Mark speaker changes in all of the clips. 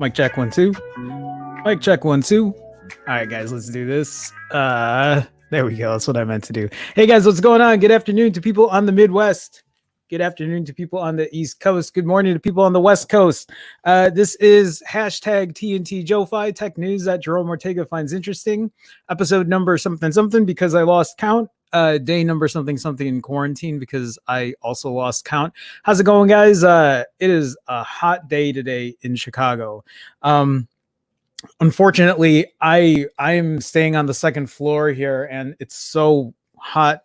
Speaker 1: Mic check 1 2. Mic check 1 2. All right, guys, let's do this. There we go. That's what I meant to do. Hey, guys, what's going on? Good afternoon to people on the Midwest. Good afternoon to people on the East Coast. Good morning to people on the West Coast. This is hashtag TNT Joe-Fi Tech News that Jerome Ortega finds interesting. Episode number something something because I lost count. Day number something something in quarantine because I also lost count. How's it going, guys? It is a hot day today in Chicago. Unfortunately, I'm staying on the second floor here, and it's so hot.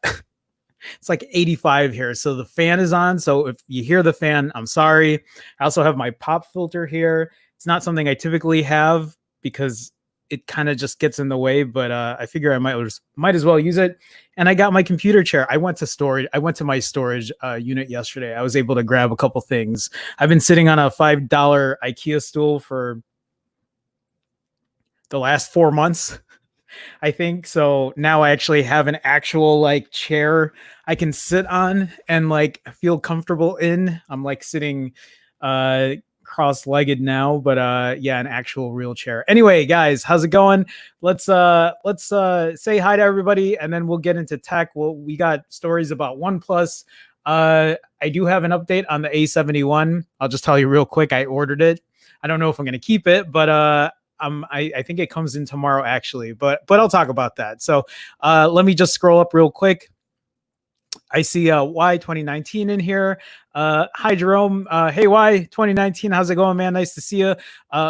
Speaker 1: It's like 85 here, so the fan is on. So if you hear the fan, I'm sorry. I also have my pop filter here. It's not something I typically have because it kind of just gets in the way, but I figure I might as well use it. And I got my computer chair. I went to my storage unit yesterday. I was able to grab a couple things. I've been sitting on a $5 IKEA stool for the last 4 months, I think. So now I actually have an actual like chair I can sit on and like feel comfortable in. I'm like sitting cross-legged now, but yeah, an actual real chair. Anyway, guys, how's it going? Let's say hi to everybody, and then we'll get into tech. Well, we got stories about OnePlus. I do have an update on the A71. I'll just tell you real quick. I ordered it. I don't know if I'm going to keep it, but I think it comes in tomorrow actually, but I'll talk about that. So let me just scroll up real quick. I see Y 2019 in here. Hi, Jerome. Hey, Y 2019. How's it going, man? Nice to see you.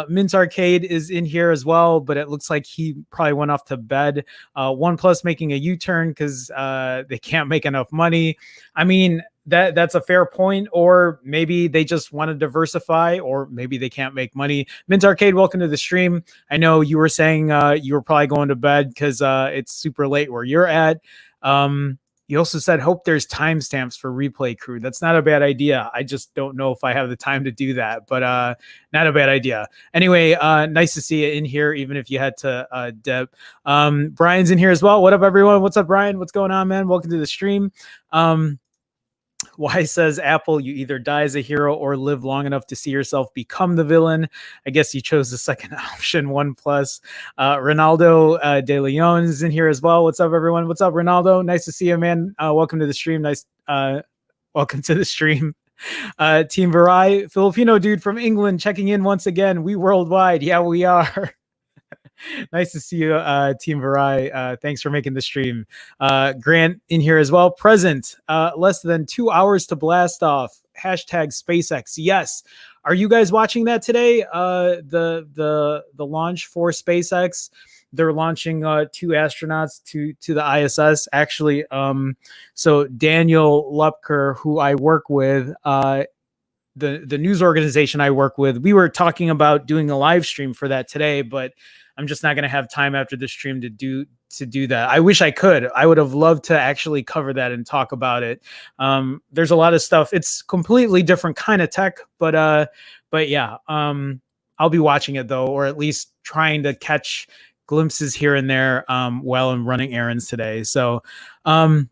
Speaker 1: Mint Arcade is in here as well, but it looks like he probably went off to bed. OnePlus making a U-turn because they can't make enough money. I mean, that's a fair point, or maybe they just want to diversify, or maybe they can't make money. Mint Arcade, welcome to the stream. I know you were saying you were probably going to bed because it's super late where you're at. You also said, hope there's timestamps for replay crew. That's not a bad idea. I just don't know if I have the time to do that, but not a bad idea. Anyway, nice to see you in here, even if you had to dip. Brian's in here as well. What up, everyone? What's up, Brian? What's going on, man? Welcome to the stream. Y says, Apple, you either die as a hero or live long enough to see yourself become the villain. I guess you chose the second option, OnePlus. Ronaldo De Leon is in here as well. What's up, everyone? What's up, Ronaldo? Nice to see you, man. Welcome to the stream. Welcome to the stream. Team Varai, Filipino dude from England checking in once again. We worldwide. Yeah, we are. Nice to see you, Team Varai. Thanks for making the stream. Grant in here as well. Present. Less than 2 hours to blast off. Hashtag SpaceX. Yes. Are you guys watching that today? The launch for SpaceX. They're launching 2 astronauts to the ISS. Actually, so Daniel Lupker, who I work with, the news organization I work with, we were talking about doing a live stream for that today, but I'm just not going to have time after the stream to do that. I wish I could. I would have loved to actually cover that and talk about it. There's a lot of stuff. It's completely different kind of tech, but yeah, I'll be watching it though, or at least trying to catch glimpses here and there while I'm running errands today. So, Grant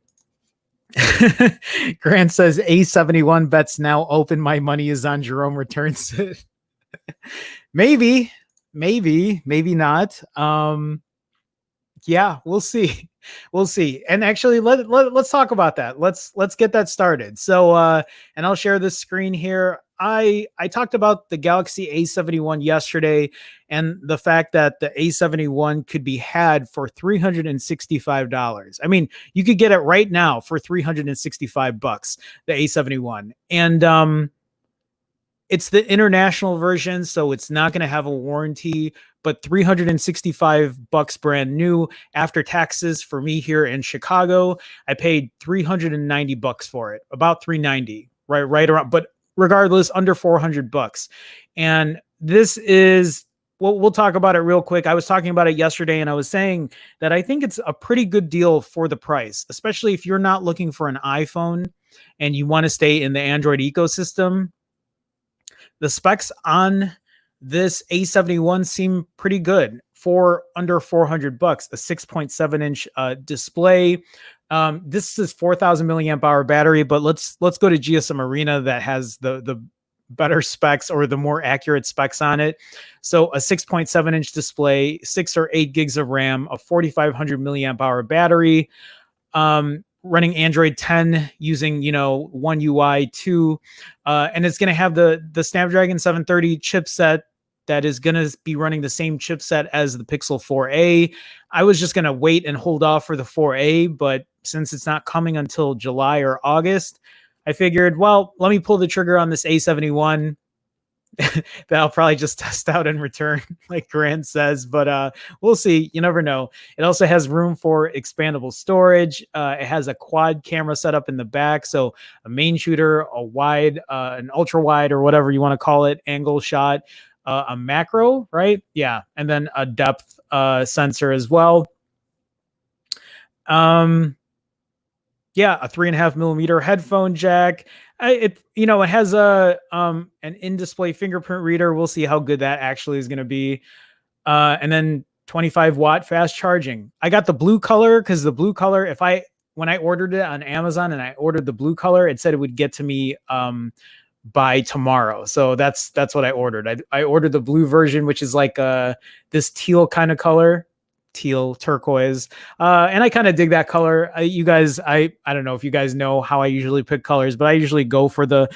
Speaker 1: says A71 bets now open. My money is on Jerome returns it. Maybe not. Yeah, we'll see. And actually, let's talk about that. Let's get that started. So, and I'll share this screen here. I talked about the Galaxy A71 yesterday and the fact that the A71 could be had for $365. I mean, you could get it right now for $365, the A71. And it's the international version, so it's not going to have a warranty, but $365 brand new after taxes for me here in Chicago. I paid $390 for it, about $390, right around, but regardless, under $400. And this is, we'll talk about it real quick. I was talking about it yesterday, and I was saying that I think it's a pretty good deal for the price, especially if you're not looking for an iPhone and you want to stay in the Android ecosystem. The specs on this A71 seem pretty good for under $400. A 6.7-inch display. This is 4,000 milliamp hour battery, but let's go to GSM Arena that has the better specs or the more accurate specs on it. So a 6.7-inch display, 6 or 8 gigs of RAM, a 4,500 milliamp hour battery. Running Android 10 using, One UI 2, and it's going to have the Snapdragon 730 chipset that is going to be running the same chipset as the Pixel 4a. I was just going to wait and hold off for the 4a, but since it's not coming until July or August, I figured, well, let me pull the trigger on this A71 that I'll probably just test out and return, like Grant says, but we'll see. You never know. It also has room for expandable storage. It has a quad camera setup in the back, so a main shooter, a wide, an ultra wide, or whatever you want to call it, angle shot, a macro, right? Yeah, and then a depth sensor as well. Yeah, a 3.5 millimeter headphone jack. It has an in-display fingerprint reader. We'll see how good that actually is going to be. And then 25-watt fast charging. I got the blue color because the blue color, when I ordered it on Amazon and I ordered the blue color, it said it would get to me by tomorrow. So that's what I ordered. I ordered the blue version, which is like this teal kind of color. Teal turquoise, and I kind of dig that color. You guys, I don't know if you guys know how I usually pick colors, but I usually go for the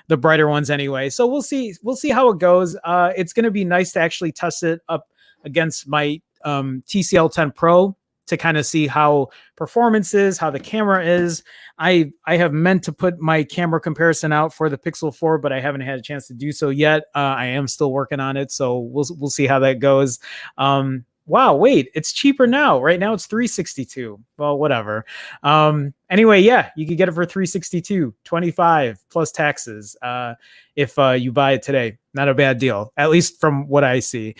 Speaker 1: brighter ones anyway. So we'll see how it goes. It's going to be nice to actually test it up against my TCL 10 Pro to kind of see how performance is, how the camera is. I have meant to put my camera comparison out for the Pixel 4, but I haven't had a chance to do so yet. I am still working on it, so we'll see how that goes. Wow, wait, it's cheaper now. Right now it's $362. Well, whatever. Anyway, yeah, you could get it for $362, $25 plus taxes if you buy it today. Not a bad deal, at least from what I see.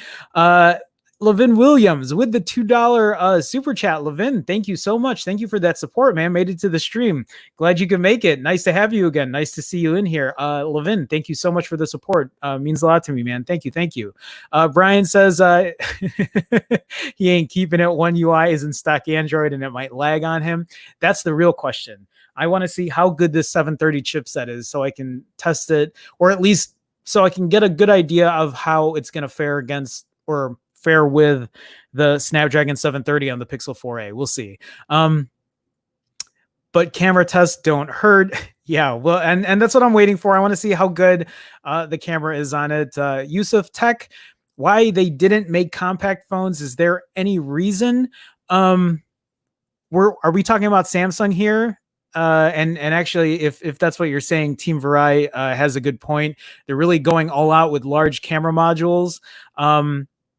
Speaker 1: Levin Williams with the $2 super chat. Levin, thank you so much. Thank you for that support, man. Made it to the stream. Glad you could make it. Nice to have you again. Nice to see you in here. Levin, thank you so much for the support. Means a lot to me, man. Thank you. Thank you. Brian says he ain't keeping it. One UI is in stock Android and it might lag on him. That's the real question. I want to see how good this 730 chipset is so I can test it, or at least so I can get a good idea of how it's going to fare against or fare with the Snapdragon 730 on the Pixel 4a. We'll see. But camera tests don't hurt. Yeah, well, and that's what I'm waiting for. I want to see how good the camera is on it. Yusuf Tech, why they didn't make compact phones? Is there any reason? Are we talking about Samsung here? And actually, if that's what you're saying, Team Varai has a good point. They're really going all out with large camera modules.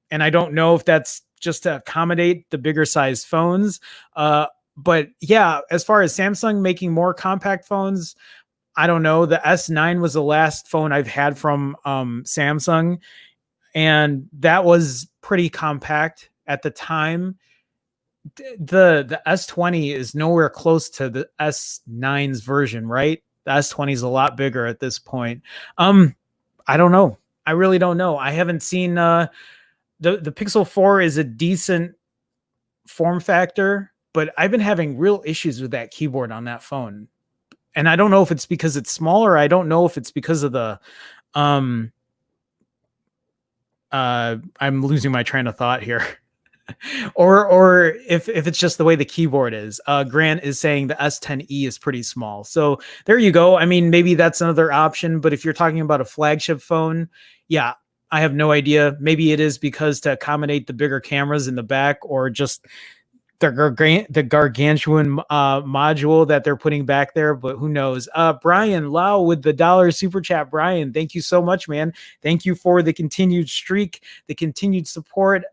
Speaker 1: And I don't know if that's just to accommodate the bigger size phones. But yeah, as far as Samsung making more compact phones, I don't know. The S9 was the last phone I've had from Samsung, and that was pretty compact at the time. The S20 is nowhere close to the S9's version, right? The S20 is a lot bigger at this point. I don't know. I really don't know. I haven't seen the Pixel 4 is a decent form factor, but I've been having real issues with that keyboard on that phone. And I don't know if it's because it's smaller. I don't know if it's because of the I'm losing my train of thought here. or if it's just the way the keyboard is. Grant is saying the S10e is pretty small. So there you go. I mean, maybe that's another option, but if you're talking about a flagship phone, yeah, I have no idea. Maybe it is because to accommodate the bigger cameras in the back, or just the gargantuan module that they're putting back there, but who knows? Brian Lau with the $1 super chat. Brian, thank you so much, man. Thank you for the continued streak, the continued support.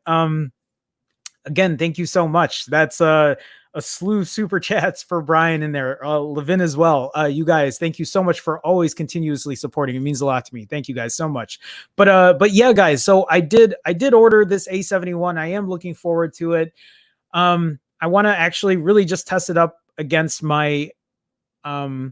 Speaker 1: Again, thank you so much. That's a slew of super chats for Brian in there. Levin as well. You guys, thank you so much for always continuously supporting. It means a lot to me. Thank you guys so much. But yeah, guys. So I did order this A71. I am looking forward to it. I want to actually really just test it up against my. I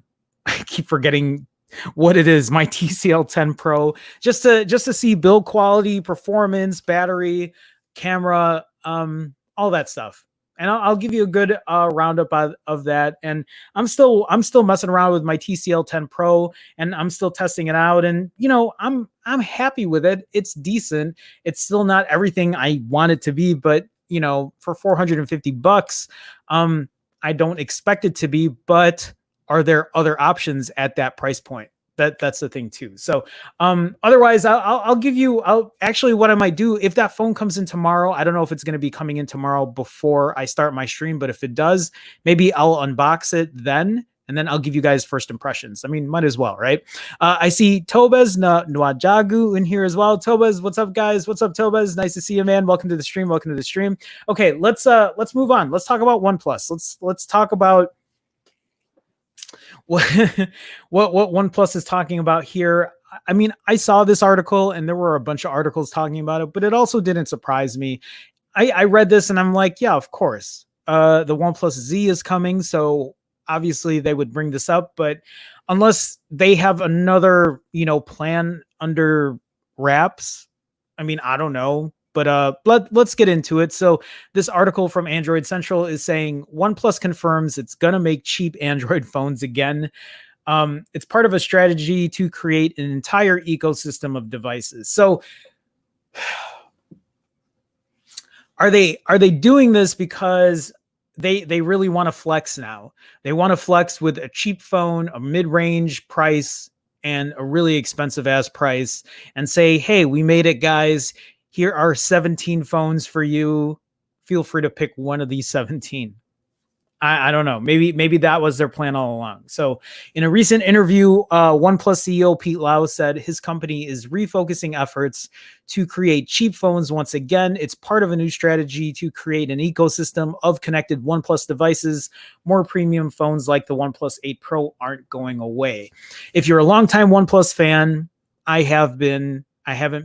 Speaker 1: keep forgetting what it is. My TCL 10 Pro, just to see build quality, performance, battery, camera, all that stuff. And I'll give you a good roundup of that. And I'm still messing around with my TCL 10 Pro, and I'm still testing it out. And I'm happy with it. It's decent. It's still not everything I want it to be, but for $450, I don't expect it to be. But are there other options at that price point? That's the thing too. So otherwise I'll give you actually what I might do if that phone comes in tomorrow. I don't know if it's going to be coming in tomorrow before I start my stream, but if it does, maybe I'll unbox it then, and then I'll give you guys first impressions. I mean, might as well, right? I see Tobez Nwajagu in here as well. Tobez, what's up, guys? What's up, Tobez? Nice to see you, man. Welcome to the stream. Welcome to the stream. Okay, let's move on. Let's talk about OnePlus. Let's talk about what OnePlus is talking about here. I mean, I saw this article and there were a bunch of articles talking about it, but it also didn't surprise me. I read this and I'm like, yeah, of course. The OnePlus Z is coming, so obviously they would bring this up, but unless they have another, plan under wraps, I mean, I don't know. But let's get into it. So this article from Android Central is saying OnePlus confirms it's going to make cheap Android phones again. It's part of a strategy to create an entire ecosystem of devices. So are they doing this because they really want to flex now? They want to flex with a cheap phone, a mid-range price, and a really expensive ass price, and say, hey, we made it, guys. Here are 17 phones for you. Feel free to pick one of these 17. I don't know. Maybe that was their plan all along. So in a recent interview, OnePlus CEO Pete Lau said his company is refocusing efforts to create cheap phones once again. It's part of a new strategy to create an ecosystem of connected OnePlus devices. More premium phones like the OnePlus 8 Pro aren't going away. If you're a longtime OnePlus fan, I haven't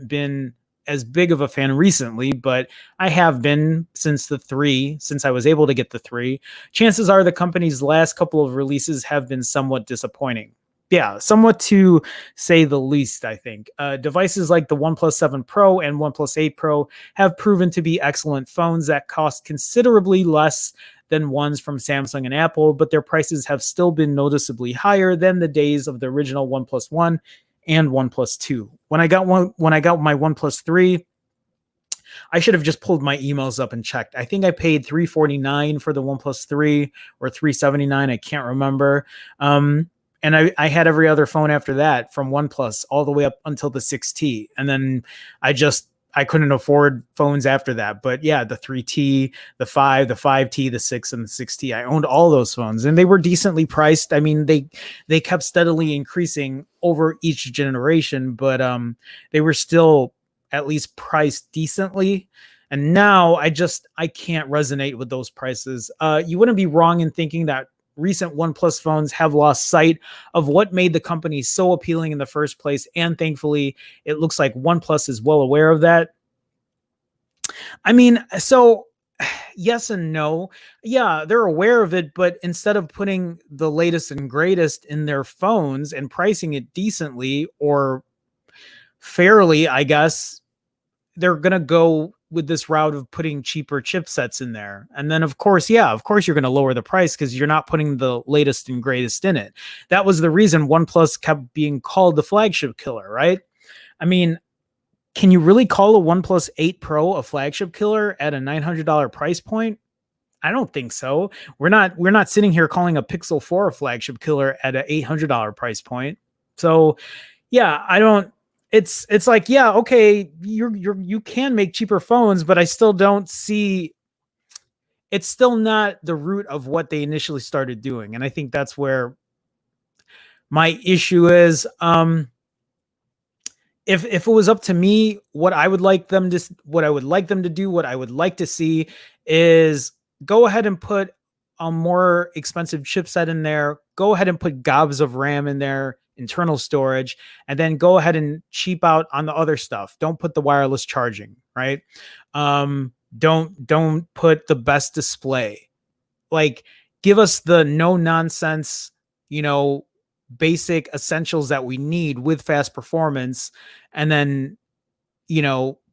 Speaker 1: been as big of a fan recently, but I have been since I was able to get the 3. Chances are the company's last couple of releases have been somewhat disappointing. Yeah, somewhat to say the least, I think. Devices like the OnePlus 7 Pro and OnePlus 8 Pro have proven to be excellent phones that cost considerably less than ones from Samsung and Apple, but their prices have still been noticeably higher than the days of the original OnePlus 1 and OnePlus 2. When I got my OnePlus 3, I should have just pulled my emails up and checked. I think I paid $349 for the OnePlus 3 or $379. I can't remember. And I had every other phone after that from OnePlus all the way up until the 6T. And then I couldn't afford phones after that. But yeah, the 3T, the 5, the 5T, the 6, and the 6T. I owned all those phones and they were decently priced. I mean, they kept steadily increasing over each generation, but they were still at least priced decently. And now I can't resonate with those prices. You wouldn't be wrong in thinking that recent OnePlus phones have lost sight of what made the company so appealing in the first place. And thankfully, it looks like OnePlus is well aware of that. I mean, so yes and no. Yeah, they're aware of it, but instead of putting the latest and greatest in their phones and pricing it decently or fairly, I guess, they're going to go with this route of putting cheaper chipsets in there. And then of course you're going to lower the price because you're not putting the latest and greatest in it. That was the reason OnePlus kept being called the flagship killer, right? I mean, can you really call a OnePlus 8 Pro a flagship killer at a $900 price point? I don't think so. We're not sitting here calling a Pixel 4 a flagship killer at an $800 price point. So yeah, I don't. It's like, yeah, okay, you can make cheaper phones, but I still don't see. It's still not the root of what they initially started doing, and I think that's where my issue is. If it was up to me, what I would like them to do, what I would like to see is go ahead and put a more expensive chipset in there. Go ahead and put gobs of RAM in there, internal storage, and then go ahead and cheap out on the other stuff. Don't put the wireless charging, right? Don't put the best display. Like, give us the no nonsense, basic essentials that we need with fast performance, and then,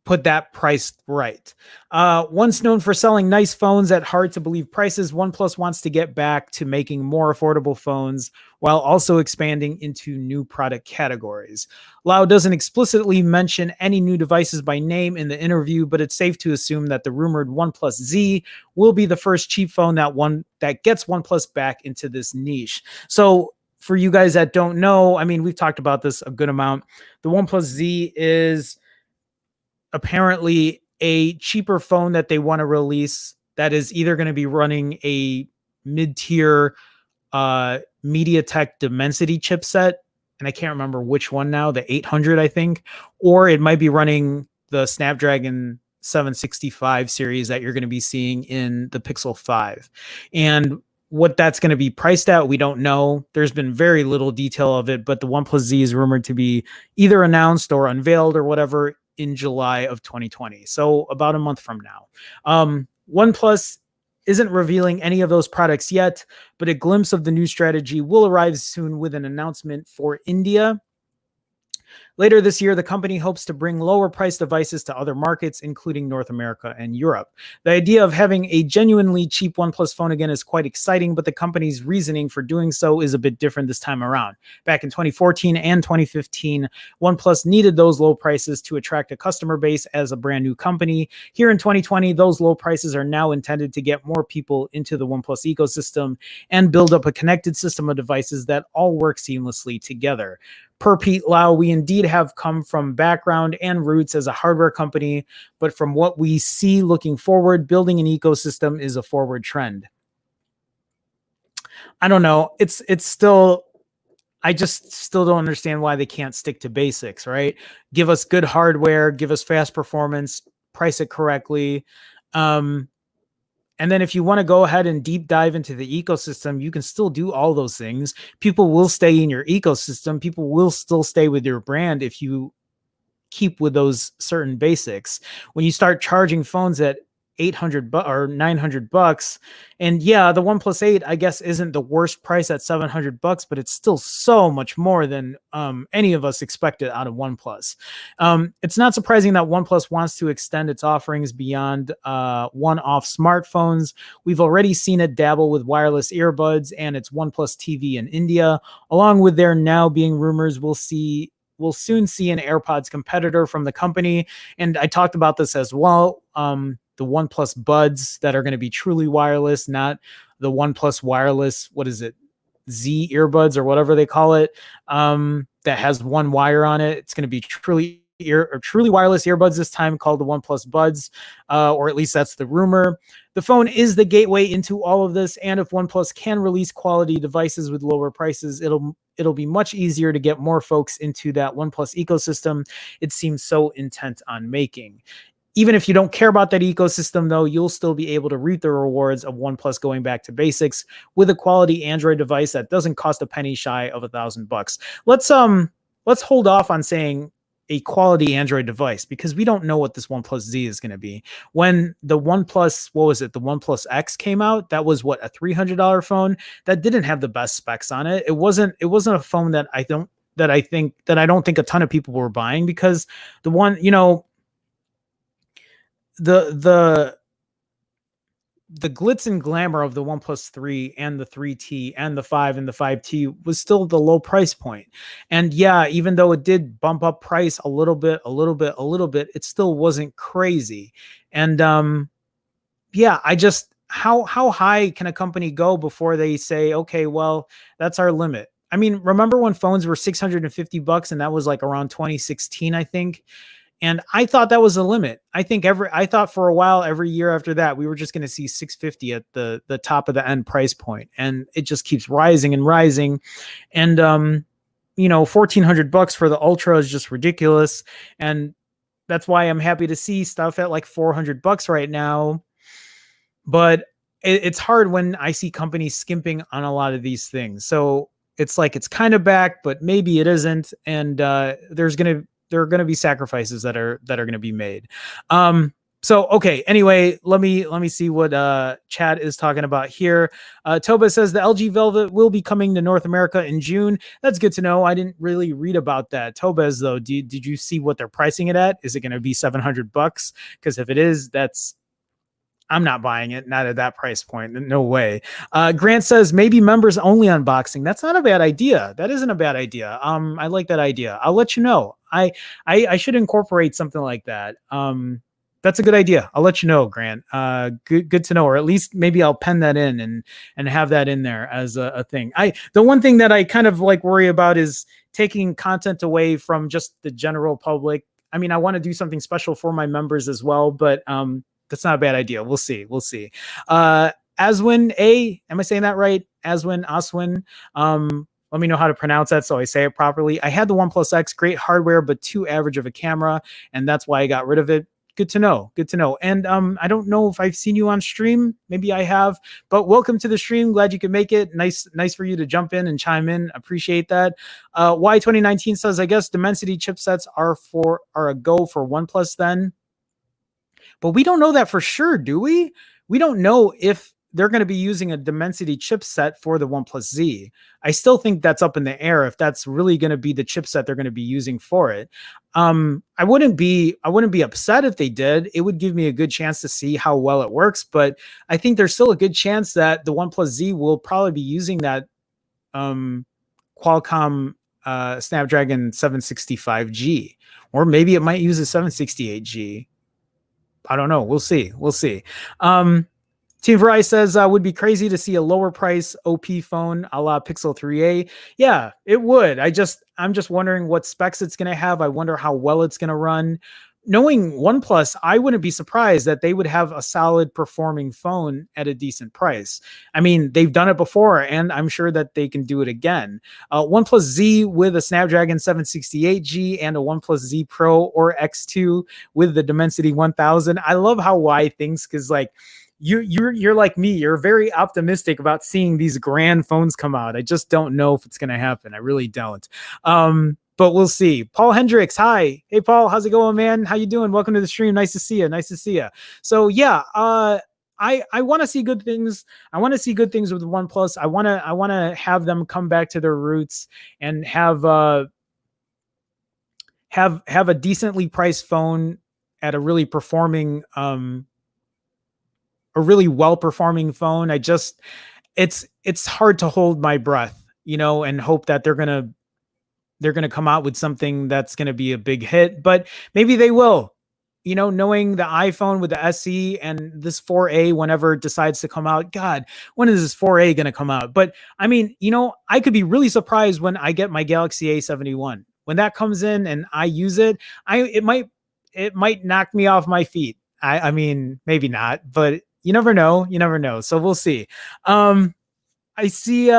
Speaker 1: put that price right. Once known for selling nice phones at hard to believe prices, OnePlus wants to get back to making more affordable phones while also expanding into new product categories. Lau doesn't explicitly mention any new devices by name in the interview, but it's safe to assume that the rumored OnePlus Z will be the first cheap phone that gets OnePlus back into this niche. So for you guys that don't know, I mean, we've talked about this a good amount. The OnePlus Z is apparently a cheaper phone that they want to release that is either going to be running a mid-tier MediaTek Dimensity chipset, and I can't remember which one now, the 800, I think, or it might be running the Snapdragon 765 series that you're going to be seeing in the Pixel 5. And what that's going to be priced at, we don't know. There's been very little detail of it, but the OnePlus Z is rumored to be either announced or unveiled or whatever in July of 2020. So about a month from now. OnePlus isn't revealing any of those products yet, but a glimpse of the new strategy will arrive soon with an announcement for India. Later this year, the company hopes to bring lower priced devices to other markets, including North America and Europe. The idea of having a genuinely cheap OnePlus phone again is quite exciting, but the company's reasoning for doing so is a bit different this time around. Back in 2014 and 2015, OnePlus needed those low prices to attract a customer base as a brand new company. Here in 2020, those low prices are now intended to get more people into the OnePlus ecosystem and build up a connected system of devices that all work seamlessly together. Per Pete Lau, we indeed have come from background and roots as a hardware company, but from what we see looking forward, building an ecosystem is a forward trend. I don't know. I just still don't understand why they can't stick to basics, right? Give us good hardware, give us fast performance, price it correctly. And then if you want to go ahead and deep dive into the ecosystem, you can still do all those things. People will stay in your ecosystem. People will still stay with your brand if you keep with those certain basics. When you start charging phones at 800 or 900 bucks, and yeah, the OnePlus 8 I guess isn't the worst price at 700 bucks, but it's still so much more than any of us expected out of OnePlus. It's not surprising that OnePlus wants to extend its offerings beyond one-off smartphones. We've already seen it dabble with wireless earbuds and its OnePlus TV in India. Along with there now being rumors, we'll soon see an AirPods competitor from the company. And I talked about this as well. The OnePlus Buds that are going to be truly wireless, not the OnePlus wireless, what is it, Z earbuds or whatever they call it, that has one wire on it. It's going to be truly wireless earbuds this time, called the OnePlus Buds, or at least that's the rumor. The phone is the gateway into all of this, and if OnePlus can release quality devices with lower prices, it'll be much easier to get more folks into that OnePlus ecosystem it seems so intent on making. Even if you don't care about that ecosystem, though, you'll still be able to reap the rewards of OnePlus going back to basics with a quality Android device that doesn't cost a penny shy of $1,000. Let's hold off on saying a quality Android device because we don't know what this OnePlus Z is going to be. When the OnePlus, what was it, the OnePlus X came out, that was what, a $300 phone that didn't have the best specs on it. It wasn't a phone that I don't think a ton of people were buying because the one, the glitz and glamour of the OnePlus 3 and the 3T and the 5 and the 5T was still the low price point. And yeah, even though it did bump up price a little bit, it still wasn't crazy. And yeah, how high can a company go before they say, okay, well, that's our limit? I mean, remember when phones were $650 and that was like around 2016, I think. And I thought that was a limit. I thought for a while, every year after that, we were just going to see 650 at the top of the end price point. And it just keeps rising and rising. And, $1,400 for the Ultra is just ridiculous. And that's why I'm happy to see stuff at like $400 right now. But it's hard when I see companies skimping on a lot of these things. So it's like, it's kind of back, but maybe it isn't. And there are going to be sacrifices that are going to be made. So, okay. Anyway, let me see what Chad is talking about here. Toba says the LG Velvet will be coming to North America in June. That's good to know. I didn't really read about that. Tobas, though, did you see what they're pricing it at? Is it going to be $700? Because if it is, I'm not buying it, not at that price point. No way. Grant says maybe members only unboxing. That's not a bad idea. That isn't a bad idea. I like that idea. I'll let you know. I should incorporate something like that. That's a good idea. I'll let you know, Grant. Good to know, or at least maybe I'll pen that in and have that in there as a thing. The one thing that I kind of like worry about is taking content away from just the general public. I mean, I want to do something special for my members as well, but that's not a bad idea. We'll see. Aswin A, am I saying that right? Aswin. Let me know how to pronounce that so I say it properly. I had the OnePlus X, great hardware, but too average of a camera, and that's why I got rid of it. Good to know. And I don't know if I've seen you on stream. Maybe I have, but welcome to the stream. Glad you could make it. Nice for you to jump in and chime in. Appreciate that. Y2019 says, I guess Dimensity chipsets are a go for OnePlus then. But we don't know that for sure, do we? We don't know if they're going to be using a Dimensity chipset for the OnePlus Z. I still think that's up in the air if that's really going to be the chipset they're going to be using for it. I wouldn't be upset if they did. It would give me a good chance to see how well it works, but I think there's still a good chance that the OnePlus Z will probably be using that Qualcomm Snapdragon 765G, or maybe it might use a 768G. I don't know. We'll see. Team Verizon says would be crazy to see a lower price OP phone a la Pixel 3a. Yeah, it would. I'm just wondering what specs it's going to have. I wonder how well it's going to run. Knowing OnePlus, I wouldn't be surprised that they would have a solid performing phone at a decent price. I mean, they've done it before, and I'm sure that they can do it again. OnePlus Z with a Snapdragon 768G and a OnePlus Z Pro or X2 with the Dimensity 1000. I love how Y thinks, because like you're like me. You're very optimistic about seeing these grand phones come out. I just don't know if it's going to happen. I really don't. but we'll see. Paul Hendricks, hi. Hey, Paul, how's it going, man? How you doing? Welcome to the stream. Nice to see you. Nice to see you. So yeah, I want to see good things. I want to see good things with OnePlus. I want to have them come back to their roots and have a decently priced phone at a really performing a really well performing phone. It's hard to hold my breath, and hope that they're going to come out with something that's going to be a big hit, but maybe they will. Knowing the iPhone with the SE and this 4A, whenever it decides to come out, God, when is this 4A going to come out? But I mean, I could be really surprised when I get my Galaxy A71. When that comes in and I use it, it might knock me off my feet. I mean, maybe not, but you never know. You never know. So we'll see. I see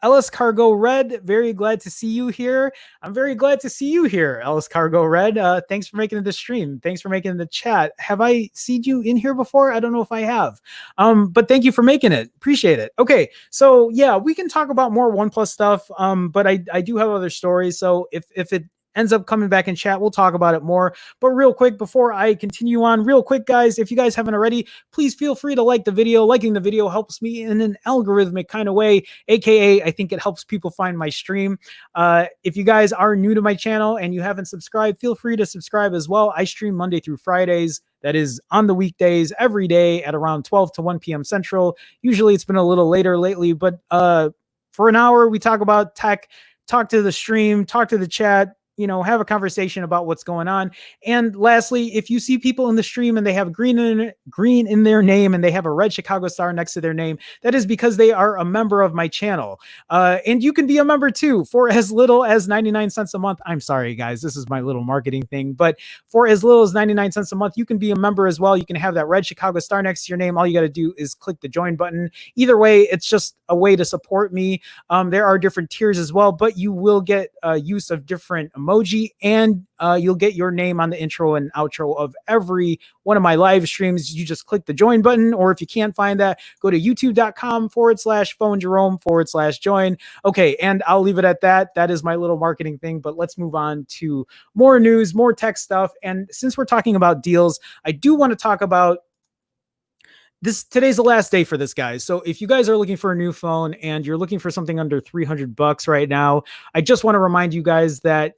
Speaker 1: Ellis Cargo Red, very glad to see you here. I'm very glad to see you here, Ellis Cargo Red. Thanks for making the stream. Thanks for making the chat. Have I seen you in here before? I don't know if I have. But thank you for making it. Appreciate it. Okay, so yeah, we can talk about more OnePlus stuff. But I do have other stories. So if it ends up coming back in chat, we'll talk about it more. But real quick, before I continue on, real quick, guys, if you guys haven't already, please feel free to like the video. Liking the video helps me in an algorithmic kind of way, aka I think it helps people find my stream. If you guys are new to my channel and you haven't subscribed, feel free to subscribe as well. I stream Monday through Fridays. That is on the weekdays every day at around 12 to 1 p.m. Central. Usually it's been a little later lately, but for an hour, we talk about tech, talk to the stream, talk to the chat, have a conversation about what's going on. And lastly, if you see people in the stream and they have green in their name and they have a red Chicago star next to their name, that is because they are a member of my channel. And you can be a member too for as little as 99 cents a month. I'm sorry, guys, this is my little marketing thing, but for as little as 99 cents a month, you can be a member as well. You can have that red Chicago star next to your name. All you got to do is click the join button. Either way, it's just a way to support me. There are different tiers as well, but you will get use of different emoji, and you'll get your name on the intro and outro of every one of my live streams. You just click the join button, or if you can't find that, go to youtube.com/phonejerome/join. Okay, and I'll leave it at that. That is my little marketing thing, but let's move on to more news, more tech stuff. And since we're talking about deals, I do want to talk about this. Today's the last day for this, guys. So if you guys are looking for a new phone and you're looking for something under $300 right now, I just want to remind you guys that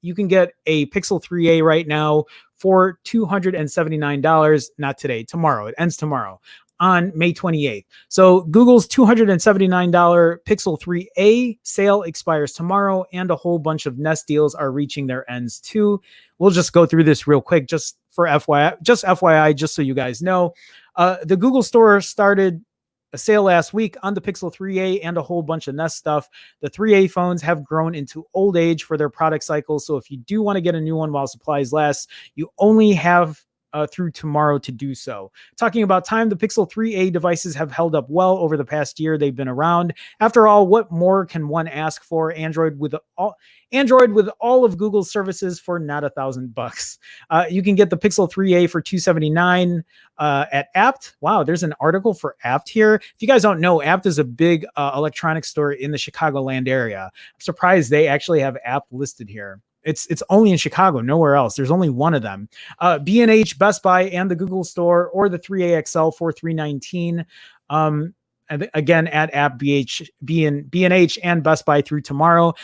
Speaker 1: you can get a Pixel 3a right now for $279. Not today, tomorrow. It ends tomorrow on May 28th. So Google's $279 Pixel 3a sale expires tomorrow, and a whole bunch of Nest deals are reaching their ends too. We'll just go through this real quick, just for FYI, just so you guys know. The Google Store started a sale last week on the Pixel 3a and a whole bunch of Nest stuff. The 3a phones have grown into old age for their product cycle, so if you do want to get a new one while supplies last, you only have through tomorrow to do so. Talking about time, the Pixel 3a devices have held up well over the past year they've been around. After all, what more can one ask for? Android with all of Google's services for not $1,000. You can get the Pixel 3a for $279 at Apt. Wow, there's an article for Apt here. If you guys don't know, Apt is a big electronics store in the Chicagoland area. I'm surprised they actually have Apt listed here. It's only in Chicago, nowhere else. There's only one of them. B&H, Best Buy, and the Google Store, or the 3a XL for $319. And again, at App, B&H, and Best Buy through tomorrow.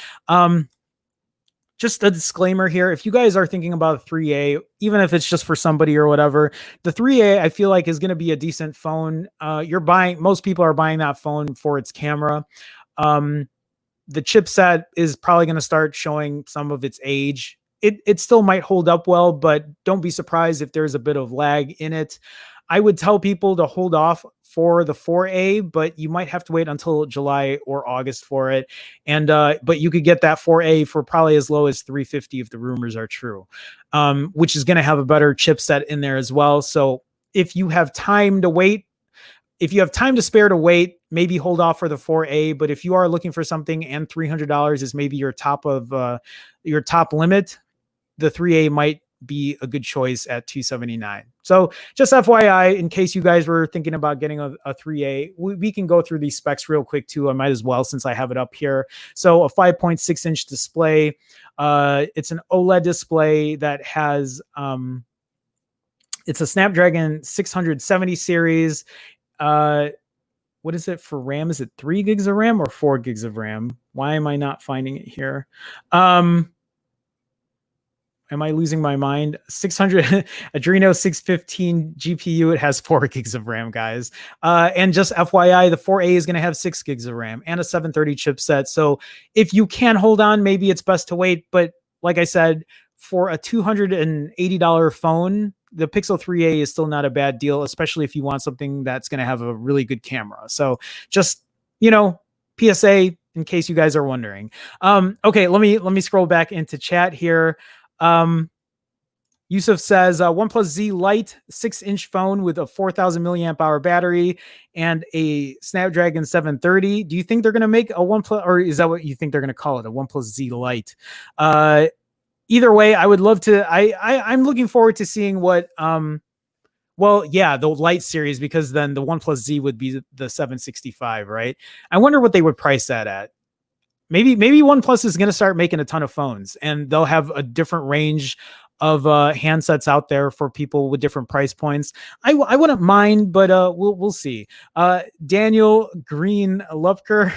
Speaker 1: Just a disclaimer here. If you guys are thinking about a 3A, even if it's just for somebody or whatever, the 3A, I feel like, is going to be a decent phone. Most people are buying that phone for its camera. The chipset is probably going to start showing some of its age. It still might hold up well, but don't be surprised if there's a bit of lag in it. I would tell people to hold off for the 4A, but you might have to wait until July or August for it. And but you could get that 4A for probably as low as $350 if the rumors are true, which is going to have a better chipset in there as well. So if you have time to wait, if you have time to spare to wait, maybe hold off for the 4A. But if you are looking for something and $300 is maybe your top limit, the 3A be a good choice at $279. So just FYI, in case you guys were thinking about getting a 3A, we can go through these specs real quick too. I might as well, since I have it up here. So a 5.6-inch display. It's an OLED display that has, it's a Snapdragon 670 series. What is it for RAM? Is it 3 gigs of RAM or 4 gigs of RAM? Why am I not finding it here? Am I losing my mind? 600 Adreno 615 GPU. It has 4 gigs of RAM, guys. And just FYI, the 4A is going to have 6 gigs of RAM and a 730 chipset. So if you can hold on, maybe it's best to wait. But like I said, for a $280 phone, the Pixel 3A is still not a bad deal, especially if you want something that's going to have a really good camera. So just, PSA in case you guys are wondering. Okay, let me scroll back into chat here. Yusuf says, OnePlus Z Lite 6-inch phone with a 4,000 milliamp hour battery and a Snapdragon 730. Do you think they're going to make a OnePlus, or is that what you think they're going to call it, a OnePlus Z Lite? Either way, I would love to. I'm looking forward to seeing what. Well, yeah, the Lite series, because then the OnePlus Z would be the 765, right? I wonder what they would price that at. Maybe OnePlus is going to start making a ton of phones, and they'll have a different range of handsets out there for people with different price points. I wouldn't mind, but we'll see. Daniel Green Lupker.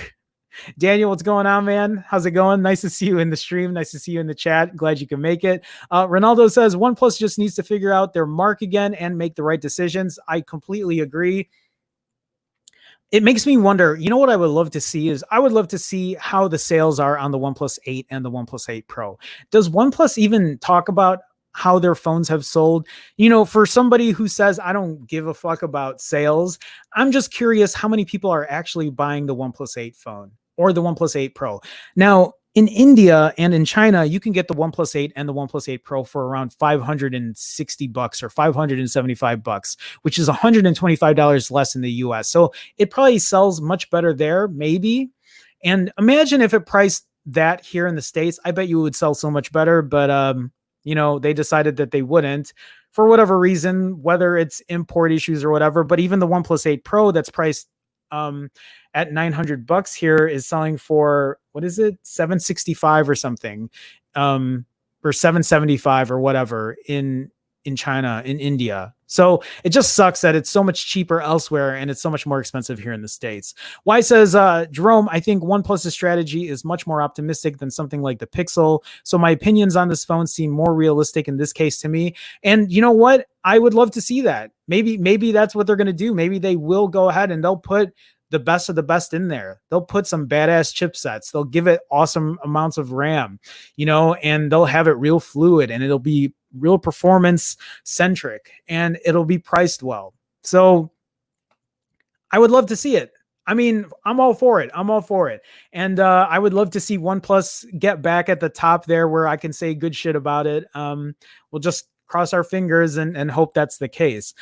Speaker 1: Daniel, what's going on, man? How's it going? Nice to see you in the stream. Nice to see you in the chat. Glad you can make it. Ronaldo says OnePlus just needs to figure out their mark again and make the right decisions. I completely agree. It makes me wonder, what I would love to see is I would love to see how the sales are on the OnePlus 8 and the OnePlus 8 Pro. Does OnePlus even talk about how their phones have sold? For somebody who says, I don't give a fuck about sales, I'm just curious how many people are actually buying the OnePlus 8 phone or the OnePlus 8 Pro. Now, in India and in China, you can get the OnePlus 8 and the OnePlus 8 Pro for around $560 or $575, which is $125 less in the US. So it probably sells much better there, maybe. And imagine if it priced that here in the States, I bet you it would sell so much better. But, they decided that they wouldn't for whatever reason, whether it's import issues or whatever. But even the OnePlus 8 Pro that's priced at $900 here is selling for, what is it, $765 or something, or $775 or whatever in China, in India. So it just sucks that it's so much cheaper elsewhere and it's so much more expensive here in the States. Y says, Jerome, I think OnePlus's strategy is much more optimistic than something like the Pixel. So my opinions on this phone seem more realistic in this case to me. And you know what? I would love to see that. Maybe that's what they're going to do. Maybe they will go ahead and they'll put the best of the best in there. They'll put some badass chipsets. They'll give it awesome amounts of RAM, and they'll have it real fluid and it'll be real performance centric and it'll be priced well. So I would love to see it. I mean, I'm all for it. And I would love to see OnePlus get back at the top there where I can say good shit about it. We'll just cross our fingers and hope that's the case.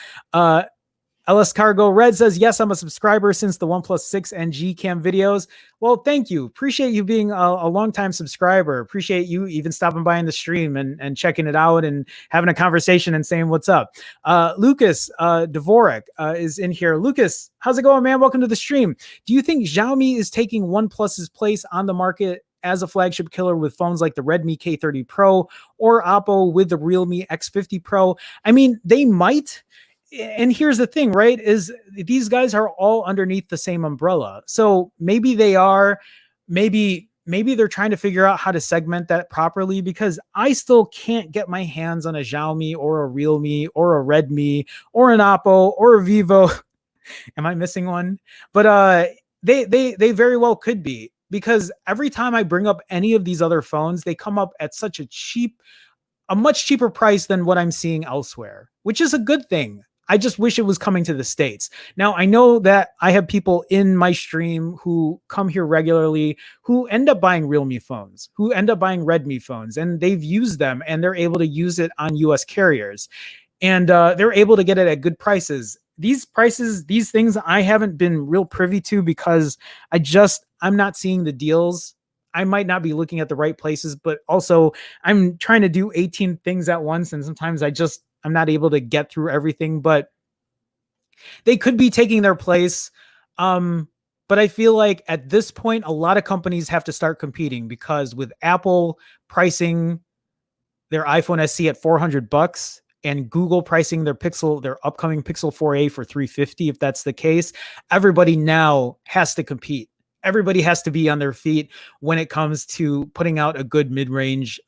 Speaker 1: LS Cargo Red says, yes, I'm a subscriber since the OnePlus 6 and G Cam videos. Well, thank you. Appreciate you being a longtime subscriber. Appreciate you even stopping by in the stream and checking it out and having a conversation and saying what's up. Lucas Dvorak is in here. Lucas, how's it going, man? Welcome to the stream. Do you think Xiaomi is taking OnePlus's place on the market as a flagship killer with phones like the Redmi K30 Pro or Oppo with the Realme X50 Pro? I mean, they might. And here's the thing, right, is these guys are all underneath the same umbrella. So maybe they are, maybe they're trying to figure out how to segment that properly, because I still can't get my hands on a Xiaomi or a Realme or a Redmi or an Oppo or a Vivo. Am I missing one? But they very well could be, because every time I bring up any of these other phones, they come up at such a much cheaper price than what I'm seeing elsewhere, which is a good thing. I just wish it was coming to the States. Now, I know that I have people in my stream who come here regularly who end up buying Realme phones, who end up buying Redmi phones, and they've used them and they're able to use it on US carriers. And they're able to get it at good prices. These prices, these things I haven't been real privy to, because I'm not seeing the deals. I might not be looking at the right places, but also I'm trying to do 18 things at once. And sometimes I'm not able to get through everything, but they could be taking their place. But I feel like at this point, a lot of companies have to start competing, because with Apple pricing their iPhone SE at $400 and Google pricing their upcoming Pixel 4a for $350, if that's the case, everybody now has to compete. Everybody has to be on their feet when it comes to putting out a good mid-range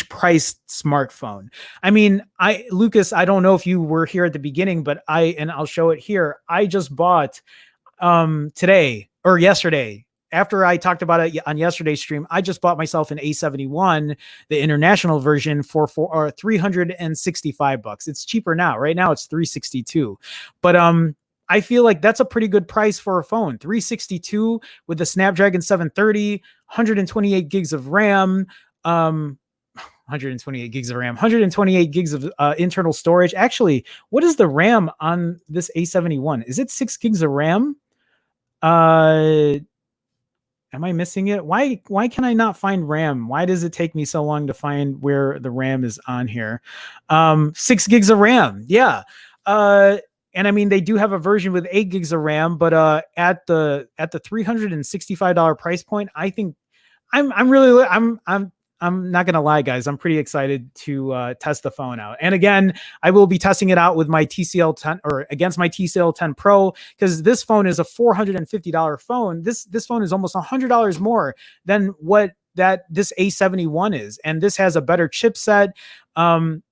Speaker 1: priced smartphone. I mean, Lucas, I don't know if you were here at the beginning, but I'll show it here. I just bought today or yesterday, after I talked about it on yesterday's stream, I just bought myself an A71, the international version, for $365. It's cheaper now. Right now it's $362. But I feel like that's a pretty good price for a phone. $362 with the Snapdragon 730, 128 gigs of RAM, 128 gigs of RAM, 128 gigs of internal storage. Actually, what is the RAM on this A71? Is it 6 gigs of RAM? Am I missing it? Why can I not find RAM? Why does it take me so long to find where the RAM is on here? 6 gigs of RAM. Yeah. And I mean, they do have a version with 8 gigs of RAM, but at the $365 price point, I think I'm not going to lie, guys. I'm pretty excited to test the phone out. And again, I will be testing it out with my TCL 10 or against my TCL 10 Pro, because this phone is a $450 phone. This phone is almost $100 more than what this A71 is. And this has a better chipset. And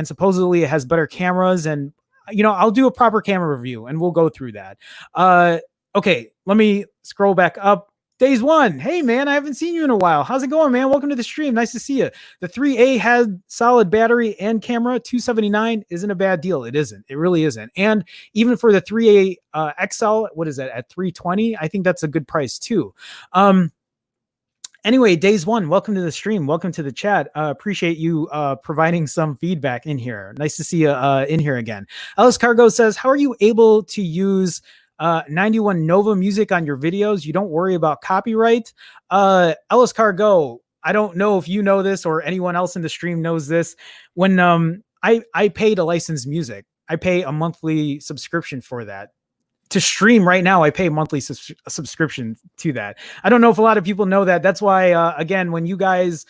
Speaker 1: supposedly it has better cameras. And, I'll do a proper camera review and we'll go through that. Okay, let me scroll back up. Days One. Hey, man, I haven't seen you in a while. How's it going, man? Welcome to the stream. Nice to see you. The 3A has solid battery and camera. $279 isn't a bad deal. It isn't. It really isn't. And even for the 3A XL, what is that, at $320? I think that's a good price too. Anyway, Days One, welcome to the stream. Welcome to the chat. Appreciate you providing some feedback in here. Nice to see you in here again. Ellis Cargo says, how are you able to use 91 Nova music on your videos? You don't worry about copyright? Ellis Cargo, I don't know if you know this or anyone else in the stream knows this. When I pay to license music, I pay a monthly subscription for that. To stream right now, I pay a monthly subscription to that. I don't know if a lot of people know that. That's why, again, when you guys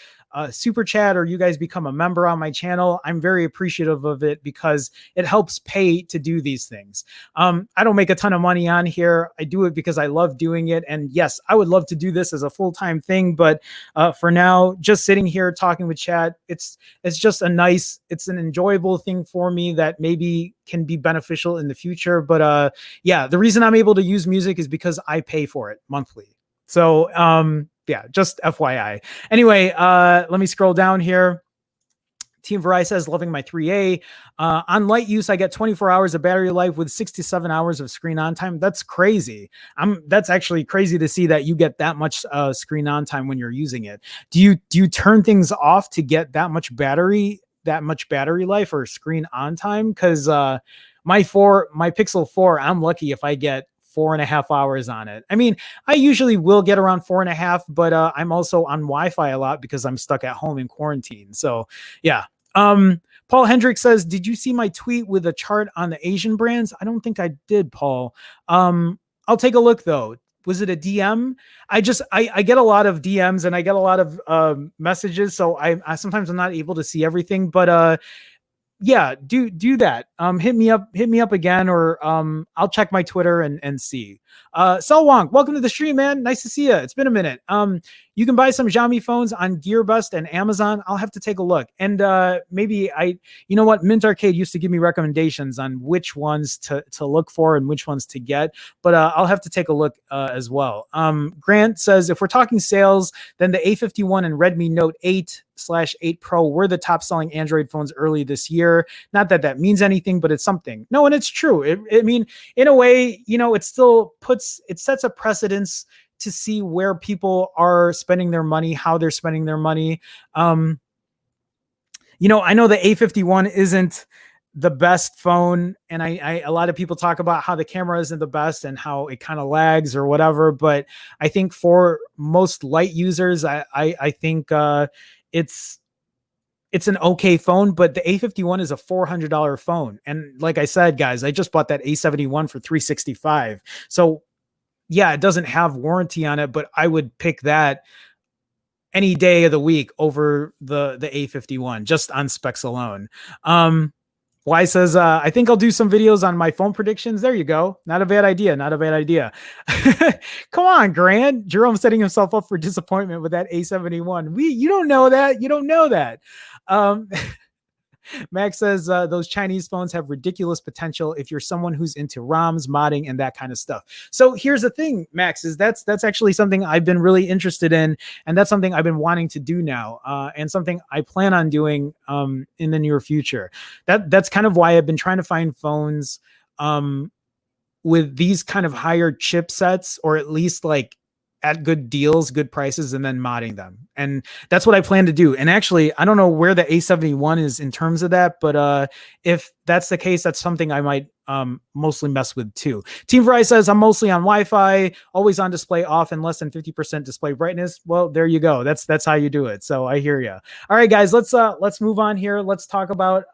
Speaker 1: super chat or you guys become a member on my channel, I'm very appreciative of it, because it helps pay to do these things. I don't make a ton of money on here. I do it because I love doing it. And yes, I would love to do this as a full-time thing, but for now, just sitting here talking with chat, it's just it's an enjoyable thing for me that maybe can be beneficial in the future. But yeah, the reason I'm able to use music is because I pay for it monthly. So yeah, just FYI. Anyway, let me scroll down here. Team Verizon says, loving my 3A. On light use, I get 24 hours of battery life with 6 to 7 hours of screen on time. That's crazy. That's actually crazy to see that you get that much screen on time when you're using it. Do you turn things off to get that much battery life or screen on time? Because my Pixel 4, I'm lucky if I get 4.5 hours on it. I mean, I usually will get around 4.5, but I'm also on Wi-Fi a lot because I'm stuck at home in quarantine. So yeah. Paul Hendrick says, did you see my tweet with a chart on the Asian brands? I don't think I did, Paul. I'll take a look though. Was it a DM? I get a lot of DMs and I get a lot of messages. So I sometimes I'm not able to see everything, but yeah, do that. Hit me up again, or I'll check my Twitter and see. Sel Wong, welcome to the stream, man. Nice to see you. It's been a minute. You can buy some Xiaomi phones on GearBust and Amazon. I'll have to take a look. And maybe you know what? Mint Arcade used to give me recommendations on which ones to look for and which ones to get, but I'll have to take a look as well. Grant says, if we're talking sales, then the A51 and Redmi Note 8/8 Pro were the top selling Android phones early this year. Not that that means anything, but it's something. No, and it's true. I mean, in a way, it still sets a precedence to see where people are spending their money, how they're spending their money. I know the A51 isn't the best phone, and a lot of people talk about how the camera isn't the best and how it kind of lags or whatever, but I think for most light users, I think it's an okay phone, but the A51 is a $400 phone. And like I said, guys, I just bought that A71 for $365. So yeah, it doesn't have warranty on it, but I would pick that any day of the week over the A51 just on specs alone. Y says, I think I'll do some videos on my phone predictions. There you go. Not a bad idea. Not a bad idea. Come on, Grant. Jerome setting himself up for disappointment with that A71. You don't know that. You don't know that. Max says those Chinese phones have ridiculous potential if you're someone who's into ROMs, modding, and that kind of stuff. So here's the thing, Max, is that's actually something I've been really interested in, and that's something I've been wanting to do now, and something I plan on doing in the near future. That's kind of why I've been trying to find phones with these kind of higher chipsets, or at least like at good deals, good prices, and then modding them. And that's what I plan to do. And actually, I don't know where the A71 is in terms of that, but if that's the case, that's something I might mostly mess with too. Team Fry says, I'm mostly on Wi-Fi, always on display off and less than 50% display brightness. Well, there you go. That's how you do it. So I hear you. All right, guys, let's move on here. Let's talk about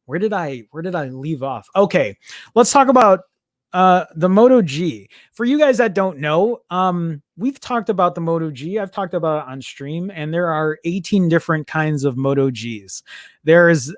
Speaker 1: where did I leave off? Okay, let's talk about the Moto G. For you guys that don't know, we've talked about the Moto G. I've talked about it on stream, and there are 18 different kinds of Moto Gs. There is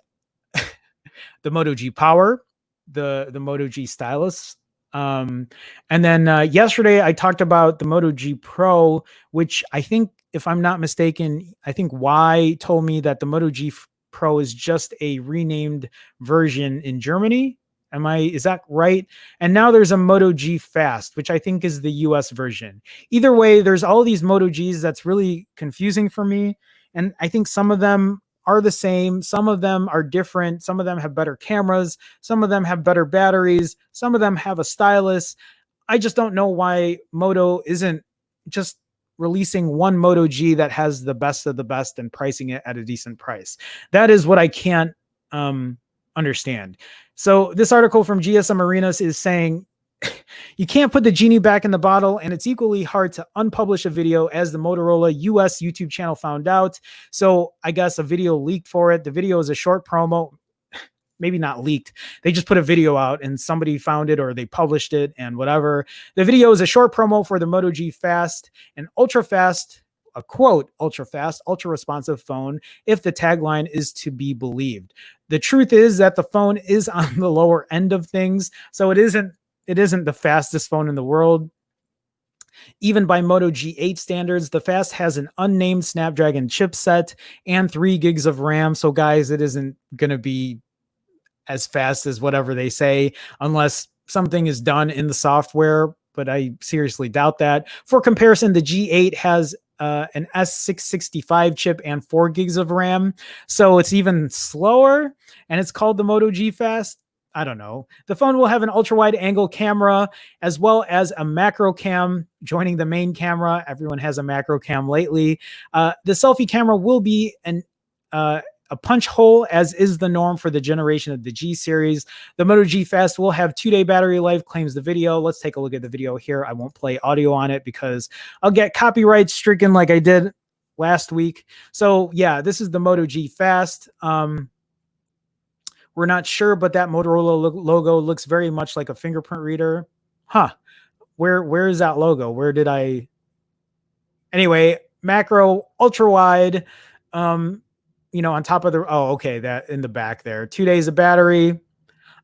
Speaker 1: the Moto G Power, the Moto G Stylus, and then yesterday I talked about the Moto G Pro, which I think, if I'm not mistaken, I think Y told me that the Moto G Pro is just a renamed version in Germany. Is that right? And now there's a Moto G Fast, which I think is the US version. Either way, there's all these Moto Gs that's really confusing for me. And I think some of them are the same. Some of them are different. Some of them have better cameras. Some of them have better batteries. Some of them have a stylus. I just don't know why Moto isn't just releasing one Moto G that has the best of the best and pricing it at a decent price. That is what I can't understand. So this article from GSM Arenas is saying you can't put the genie back in the bottle, and it's equally hard to unpublish a video, as the Motorola US YouTube channel found out. So I guess a video leaked for it. The video is a short promo, maybe not leaked. They just put a video out and somebody found it, or they published it and whatever. The video is a short promo for the Moto G Fast, an ultra fast, a quote, ultra fast, ultra responsive phone, if the tagline is to be believed. The truth is that the phone is on the lower end of things, so it isn't the fastest phone in the world. Even by Moto G8 standards, the Fast has an unnamed Snapdragon chipset and 3 gigs of RAM. So guys, it isn't going to be as fast as whatever they say, unless something is done in the software, but I seriously doubt that. For comparison, the G8 has an S665 chip and 4 gigs of RAM. So it's even slower, and it's called the Moto G Fast. I don't know. The phone will have an ultra wide angle camera as well as a macro cam joining the main camera. Everyone has a macro cam lately. The selfie camera will be a punch hole, as is the norm for the generation of the G series. The Moto G Fast will have 2-day battery life, claims the video. Let's take a look at the video here. I won't play audio on it because I'll get copyright stricken like I did last week. So yeah, this is the Moto G Fast. We're not sure, but that Motorola logo looks very much like a fingerprint reader. Huh. Where is that logo? Where did I? Anyway, macro, ultra wide, on top of okay, that in the back there, 2 days of battery.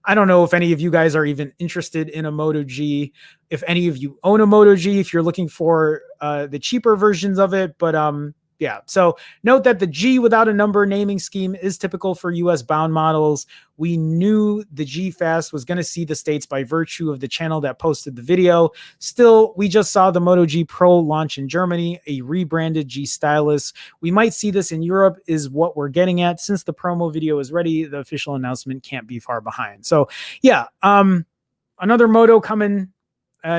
Speaker 1: I don't know if any of you guys are even interested in a Moto G, if any of you own a Moto G, if you're looking for the cheaper versions of it, but yeah. So note that the G without a number naming scheme is typical for US bound models. We knew the G Fast was going to see the States by virtue of the channel that posted the video. Still, we just saw the Moto G Pro launch in Germany, a rebranded G Stylus. We might see this in Europe is what we're getting at. Since the promo video is ready, the official announcement can't be far behind. So yeah, another Moto coming,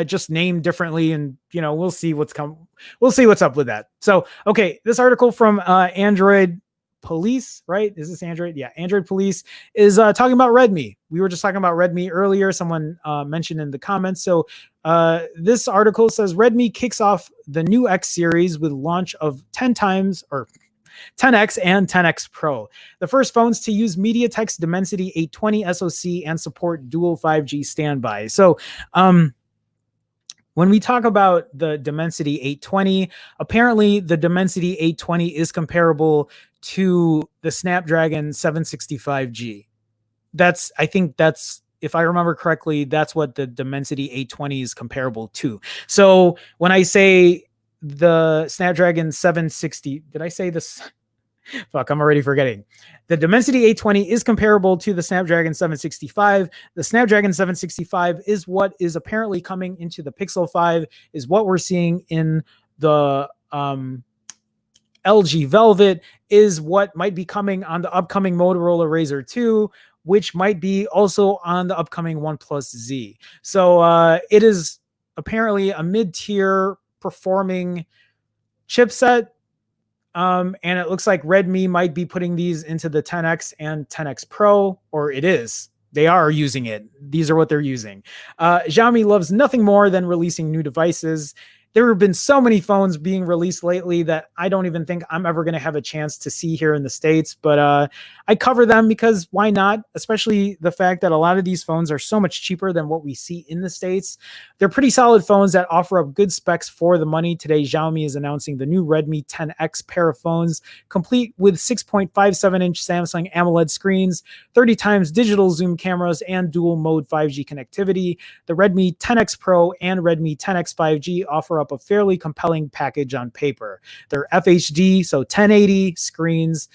Speaker 1: just named differently, and we'll see what's up with that. So okay, this article from Android Police, right? Is this Android? Yeah, Android Police is talking about Redmi. We were just talking about Redmi earlier. Someone mentioned in the comments. So this article says Redmi kicks off the new X series with launch of 10 times or 10X and 10X Pro. The first phones to use MediaTek's Dimensity 820 SoC and support dual 5G standby. So when we talk about the Dimensity 820, apparently the Dimensity 820 is comparable to the Snapdragon 765G. I think that's, if I remember correctly, that's what the Dimensity 820 is comparable to. So when I say the Snapdragon 760, did I say this? Fuck, I'm already forgetting. The Dimensity 820 is comparable to the Snapdragon 765. The Snapdragon 765 is what is apparently coming into the Pixel 5, is what we're seeing in the LG Velvet, is what might be coming on the upcoming Motorola Razr 2, which might be also on the upcoming OnePlus Z. So it is apparently a mid-tier performing chipset. And it looks like Redmi might be putting these into the 10X and 10X Pro, or it is. They are using it. These are what they're using. Xiaomi loves nothing more than releasing new devices. There have been so many phones being released lately that I don't even think I'm ever going to have a chance to see here in the States. But I cover them because why not? Especially the fact that a lot of these phones are so much cheaper than what we see in the States. They're pretty solid phones that offer up good specs for the money. Today, Xiaomi is announcing the new Redmi 10X pair of phones, complete with 6.57-inch Samsung AMOLED screens, 30 times digital zoom cameras, and dual mode 5G connectivity. The Redmi 10X Pro and Redmi 10X 5G offer up a fairly compelling package on paper. They're FHD, so 1080 screens,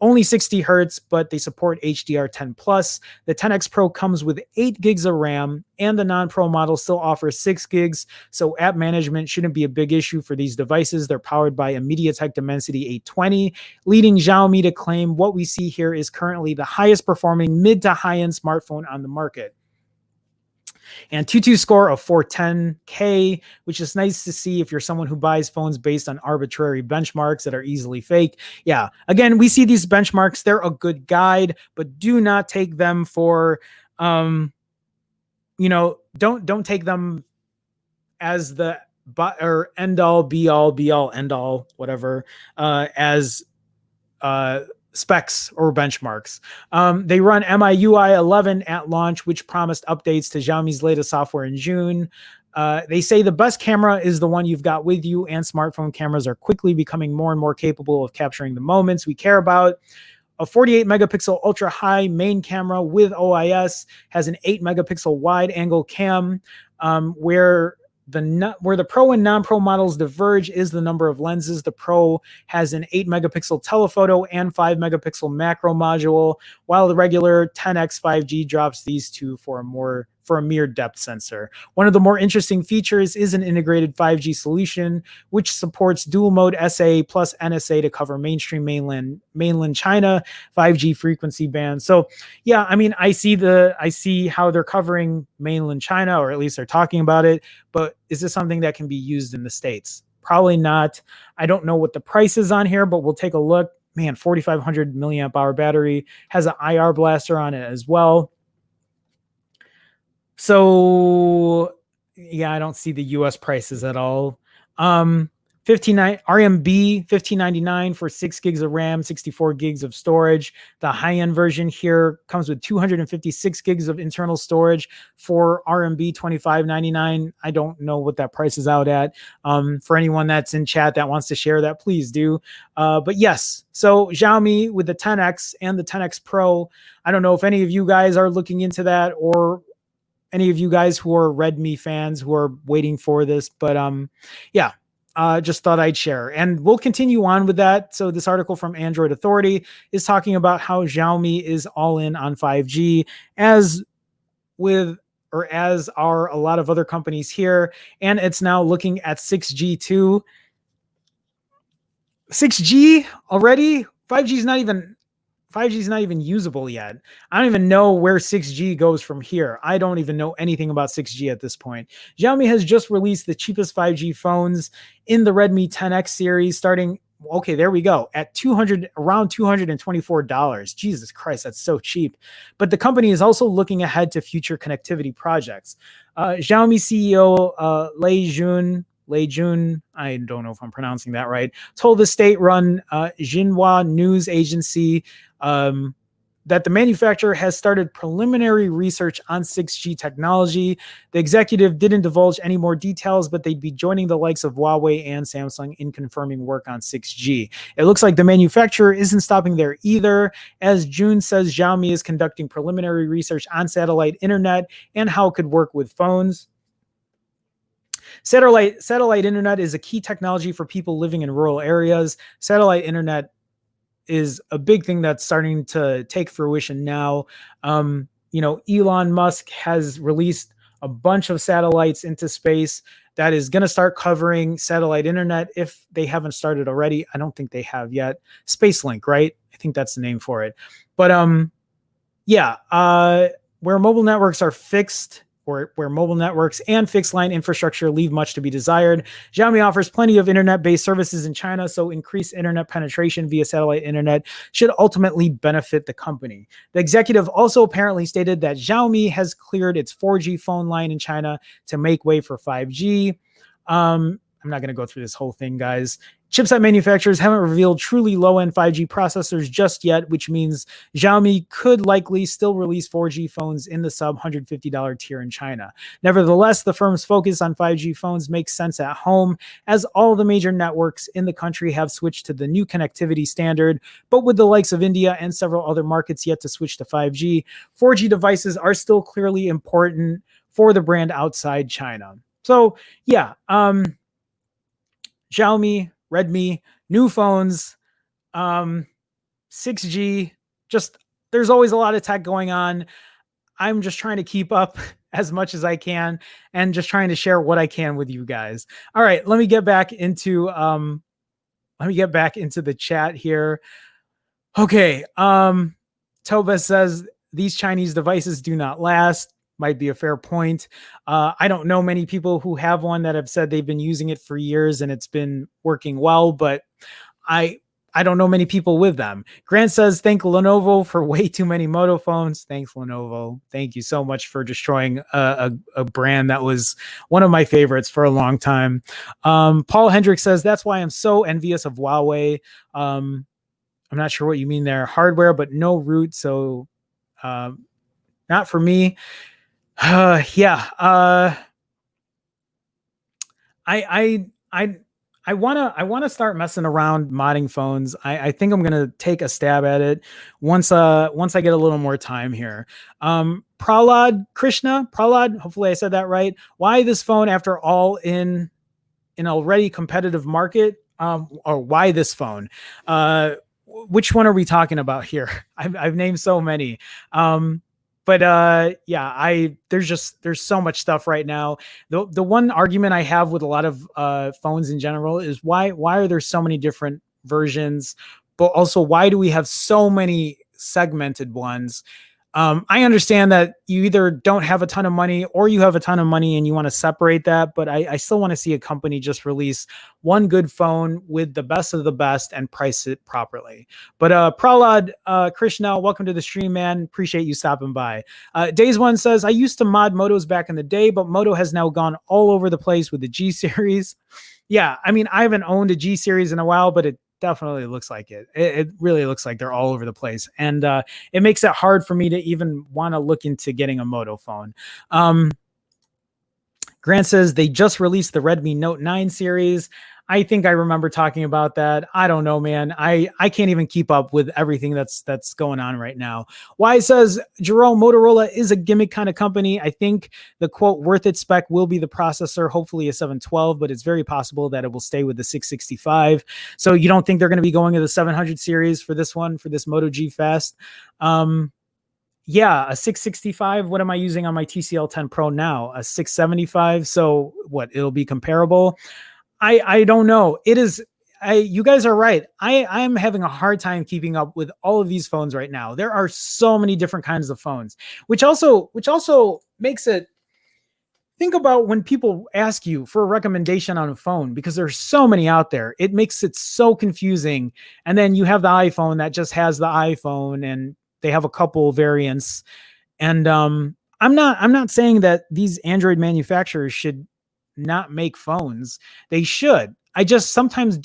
Speaker 1: only 60 hertz, but they support HDR10 plus. The 10X Pro comes with 8 gigs of RAM, and the non-Pro model still offers 6 gigs, so app management shouldn't be a big issue for these devices. They're powered by a MediaTek Dimensity 820, leading Xiaomi to claim what we see here is currently the highest performing mid to high-end smartphone on the market. And TuTu score of 410K, which is nice to see if you're someone who buys phones based on arbitrary benchmarks that are easily fake. Yeah, again, we see these benchmarks. They're a good guide, but do not take them for, don't take them as the or end all, be all, end all, whatever, as specs or benchmarks. They run MIUI 11 at launch, which promised updates to Xiaomi's latest software in June. They say the best camera is the one you've got with you, and smartphone cameras are quickly becoming more and more capable of capturing the moments we care about. A 48 megapixel ultra high main camera with OIS has an 8 megapixel wide angle cam, where the Pro and non-Pro models diverge is the number of lenses. The Pro has an 8 megapixel telephoto and 5 megapixel macro module, while the regular 10X 5G drops these two for a mere depth sensor. One of the more interesting features is an integrated 5G solution, which supports dual mode SA plus NSA to cover mainstream mainland China 5G frequency bands. So yeah, I mean, I see how they're covering mainland China, or at least they're talking about it, but is this something that can be used in the States? Probably not. I don't know what the price is on here, but we'll take a look. Man, 4,500 milliamp hour battery, has an IR blaster on it as well. So yeah, I don't see the US prices at all. 59 RMB 1599 for 6 gigs of RAM, 64 gigs of storage. The high-end version here comes with 256 gigs of internal storage for RMB 2599. I don't know what that price is out at. For anyone that's in chat that wants to share that, please do. But yes, so Xiaomi with the 10X and the 10X Pro. I don't know if any of you guys are looking into that, or any of you guys who are Redmi fans who are waiting for this, but yeah, just thought I'd share. And we'll continue on with that. So this article from Android Authority is talking about how Xiaomi is all in on 5G, as are a lot of other companies here. And it's now looking at 6G too. 6G already? 5G is not even usable yet. I don't even know where 6G goes from here. I don't even know anything about 6G at this point. Xiaomi has just released the cheapest 5G phones in the Redmi 10X series, starting Okay, there we go. At around $224. Jesus Christ, that's so cheap. But the company is also looking ahead to future connectivity projects. Xiaomi CEO Lei Jun, I don't know if I'm pronouncing that right, told the state-run Xinhua news agency that the manufacturer has started preliminary research on 6G technology. The executive didn't divulge any more details, but they'd be joining the likes of Huawei and Samsung in confirming work on 6G. It looks like the manufacturer isn't stopping there either. As June says, Xiaomi is conducting preliminary research on satellite internet and how it could work with phones. Satellite internet is a key technology for people living in rural areas. Satellite internet is a big thing that's starting to take fruition now. Elon Musk has released a bunch of satellites into space that is going to start covering satellite internet if they haven't started already. I don't think they have yet. Spacelink, right? I think that's the name for it. But where mobile networks are fixed, or where mobile networks and fixed line infrastructure leave much to be desired, Xiaomi offers plenty of internet-based services in China, so increased internet penetration via satellite internet should ultimately benefit the company. The executive also apparently stated that Xiaomi has cleared its 4G phone line in China to make way for 5G. I'm not going to go through this whole thing, guys. Chipset manufacturers haven't revealed truly low-end 5G processors just yet, which means Xiaomi could likely still release 4G phones in the sub-$150 tier in China. Nevertheless, the firm's focus on 5G phones makes sense at home, as all the major networks in the country have switched to the new connectivity standard, but with the likes of India and several other markets yet to switch to 5G, 4G devices are still clearly important for the brand outside China. So, yeah, Xiaomi, Redmi, new phones, 6G, just there's always a lot of tech going on. I'm just trying to keep up as much as I can and just trying to share what I can with you guys. All right, let me get back into the chat here. Okay, Toba says these Chinese devices do not last. Might be a fair point. I don't know many people who have one that have said they've been using it for years and it's been working well, but I don't know many people with them. Grant says, thank Lenovo for way too many Moto phones. Thanks, Lenovo. Thank you so much for destroying a brand that was one of my favorites for a long time. Paul Hendrick says, that's why I'm so envious of Huawei. I'm not sure what you mean there. Hardware, but no root. So not for me. I want to start messing around modding phones. I think I'm gonna take a stab at it once I get a little more time here. Prahlad, hopefully I said that right. Why this phone after all in an already competitive market? Or why this phone? Which one are we talking about here? I've named so many. There's so much stuff right now. The one argument I have with a lot of phones in general is why are there so many different versions, but also why do we have so many segmented ones? I understand that you either don't have a ton of money or you have a ton of money and you want to separate that, but I still want to see a company just release one good phone with the best of the best and price it properly. But Prahlad, Krishna, welcome to the stream, man. Appreciate you stopping by. Days One says, I used to mod Motos back in the day, but Moto has now gone all over the place with the G series. Yeah, I mean, I haven't owned a G series in a while, but it definitely looks like it. It really looks like they're all over the place. And it makes it hard for me to even want to look into getting a Moto phone. Grant says they just released the Redmi Note 9 series. I think I remember talking about that. I don't know, man. I can't even keep up with everything that's going on right now. Why says, Jerome, Motorola is a gimmick kind of company. I think the quote worth it spec will be the processor, hopefully a 712, but it's very possible that it will stay with the 665. So you don't think they're going to be going to the 700 series for this one, for this Moto G Fast? Yeah, a 665. What am I using on my TCL 10 Pro now? A 675. So what? It'll be comparable. I don't know. It is. You guys are right. I'm having a hard time keeping up with all of these phones right now. There are so many different kinds of phones, which also makes it think about when people ask you for a recommendation on a phone, because there's so many out there. It makes it so confusing. And then you have the iPhone that just has the iPhone, and they have a couple variants. And I'm not saying that these Android manufacturers should not make phones. They should. I just sometimes I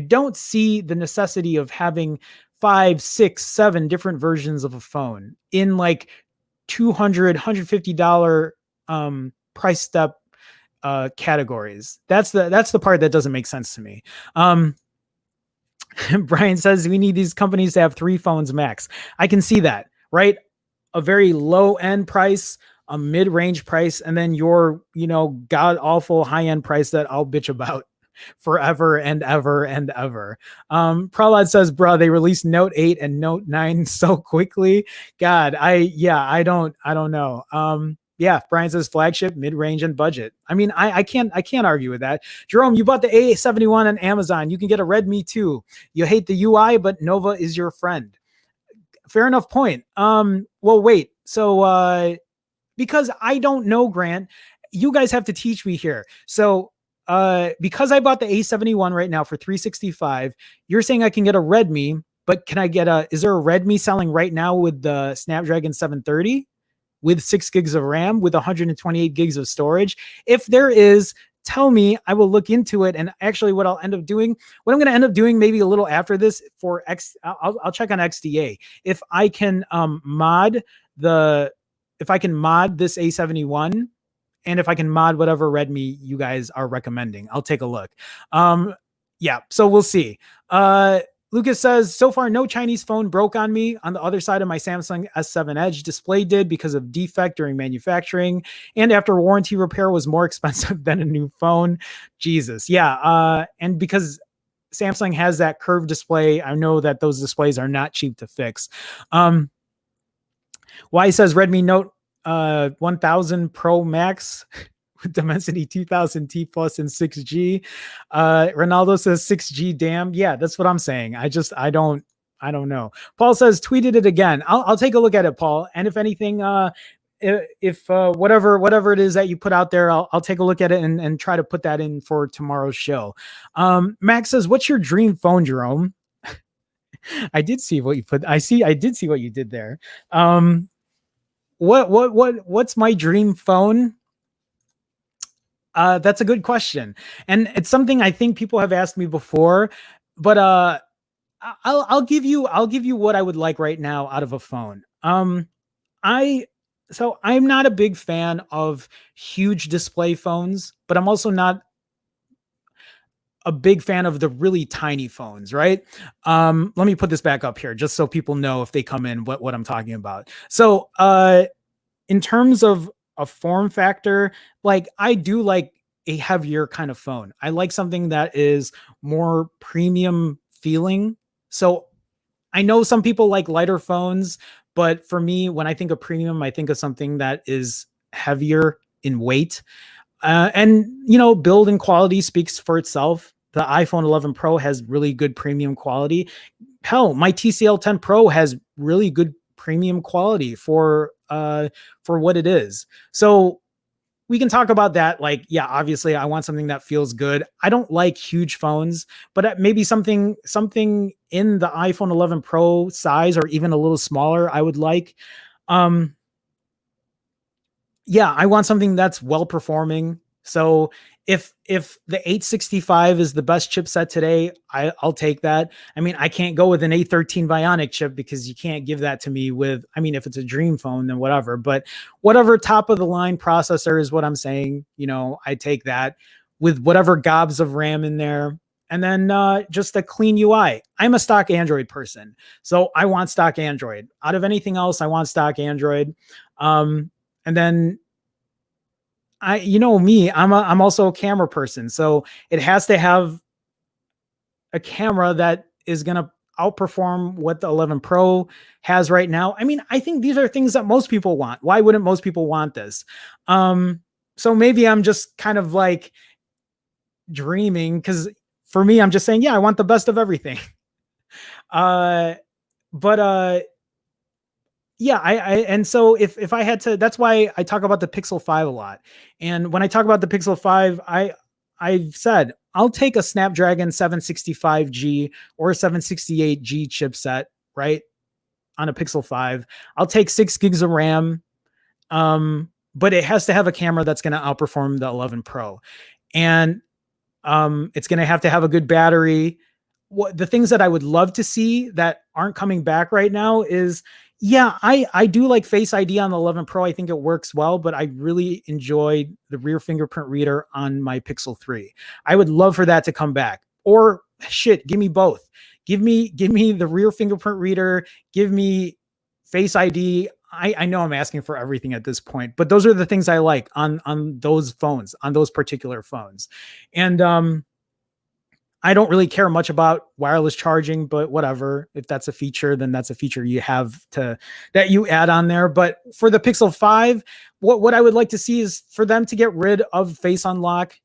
Speaker 1: don't see the necessity of having 5, 6, 7 different versions of a phone in like $200, $150 price step categories. That's the part that doesn't make sense to me. Brian says we need these companies to have 3 phones max. I can see that, right? A very low end price, a mid range price, and then your, god awful high end price that I'll bitch about forever and ever and ever. Prahlad says, bro, they released Note 8 and Note 9 so quickly. God, I don't know. Yeah, Brian says flagship, mid-range, and budget. I mean, I can't argue with that. Jerome, you bought the A71 on Amazon. You can get a Redmi too. You hate the UI, but Nova is your friend. Fair enough point. Well, wait. So because I don't know, Grant, you guys have to teach me here. So because I bought the A71 right now for $365, you're saying I can get a Redmi, but is there a Redmi selling right now with the Snapdragon 730 with 6 gigs of RAM with 128 gigs of storage? If there is, tell me. I will look into it. And actually what I'm going to end up doing maybe a little after this for I'll check on XDA. If I can mod this A71, and if I can mod whatever Redmi you guys are recommending, I'll take a look. Yeah, so we'll see. Lucas says, so far, no Chinese phone broke on me. On the other side of my Samsung S7 Edge, display did because of defect during manufacturing, and after warranty repair was more expensive than a new phone. Jesus. Yeah. And because Samsung has that curved display, I know that those displays are not cheap to fix. Why says Redmi Note 1000 Pro Max with Dimensity 2000 T Plus and 6G. Ronaldo says 6G. Damn, yeah, that's what I'm saying. I don't know. Paul says tweeted it again. I'll take a look at it, Paul. And if anything, if whatever it is that you put out there, I'll take a look at it and try to put that in for tomorrow's show. Max says, "What's your dream phone, Jerome?" I did see what you put. I did see what you did there. What's my dream phone? That's a good question. And it's something I think people have asked me before, but I'll give you what I would like right now out of a phone. I'm not a big fan of huge display phones, but I'm also not a big fan of the really tiny phones, right? Let me put this back up here just so people know if they come in what I'm talking about. So in terms of a form factor, like I do like a heavier kind of phone. I like something that is more premium feeling. So I know some people like lighter phones, but for me, when I think of premium, I think of something that is heavier in weight. And build and quality speaks for itself. The iPhone 11 Pro has really good premium quality. Hell, my TCL 10 Pro has really good premium quality for what it is. So we can talk about that. Like, yeah, obviously I want something that feels good. I don't like huge phones, but maybe something in the iPhone 11 Pro size or even a little smaller, I would like. Yeah, I want something that's well performing. So if the 865 is the best chipset today, I'll take that. I mean, I can't go with an A13 Bionic chip because you can't give that to me with, I mean, if it's a dream phone, then whatever, but whatever top of the line processor is what I'm saying, I take that with whatever gobs of RAM in there. And then just a clean UI. I'm a stock Android person, so I want stock Android. Out of anything else, I want stock Android. And then me, I'm also a camera person. So it has to have a camera that is going to outperform what the 11 Pro has right now. I mean, I think these are things that most people want. Why wouldn't most people want this? So maybe I'm just kind of like dreaming, because for me, I'm just saying, yeah, I want the best of everything. But Yeah, and so if I had to, that's why I talk about the Pixel 5 a lot. And when I talk about the Pixel 5, I've said I'll take a Snapdragon 765G or a 768G chipset, right? On a Pixel 5. I'll take 6 gigs of RAM. But it has to have a camera that's going to outperform the 11 Pro. And it's going to have a good battery. What the things that I would love to see that aren't coming back right now is, yeah, I do like Face ID on the 11 Pro. I think it works well, but I really enjoyed the rear fingerprint reader on my Pixel 3. I would love for that to come back. Or shit, give me both. Give me the rear fingerprint reader, give me Face ID. I know I'm asking for everything at this point, but those are the things I like on those phones, on those particular phones. And I don't really care much about wireless charging, but whatever. If that's a feature, then that's a feature you have to that you add on there. But for the Pixel 5, what I would like to see is for them to get rid of Face Unlock,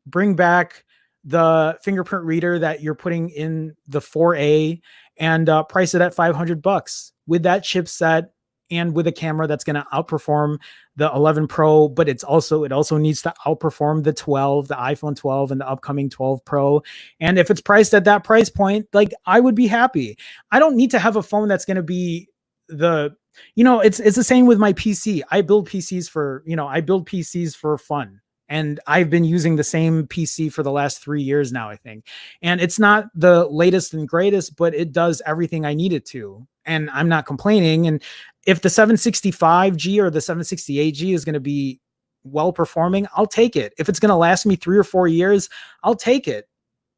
Speaker 1: bring back the fingerprint reader that you're putting in the 4A, and price it at $500 with that chipset and with a camera that's going to outperform the 11 Pro, but it also needs to outperform the 12, the iPhone 12 and the upcoming 12 Pro. And if it's priced at that price point, like, I would be happy. I don't need to have a phone that's going to be it's the same with my PC. I build PCs for fun. And I've been using the same PC for the last 3 years now, I think. And it's not the latest and greatest, but it does everything I need it to. And I'm not complaining. And if the 765G or the 768G is going to be well performing, I'll take it. If it's going to last me 3 or 4 years, I'll take it.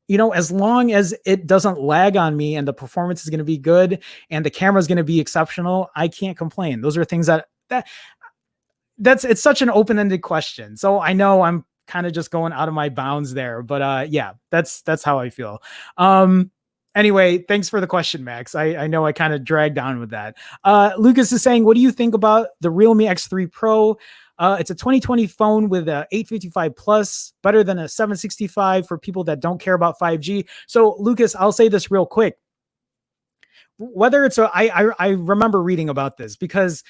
Speaker 1: As long as it doesn't lag on me and the performance is going to be good and the camera is going to be exceptional, I can't complain. Those are things it's such an open-ended question. So I know I'm kind of just going out of my bounds there, but yeah, that's how I feel. Anyway, thanks for the question, Max. I know I kind of dragged on with that. Lucas is saying, what do you think about the Realme X3 Pro? It's a 2020 phone with a 855 plus, better than a 765 for people that don't care about 5G. So Lucas, I'll say this real quick. Whether it's I remember reading about this because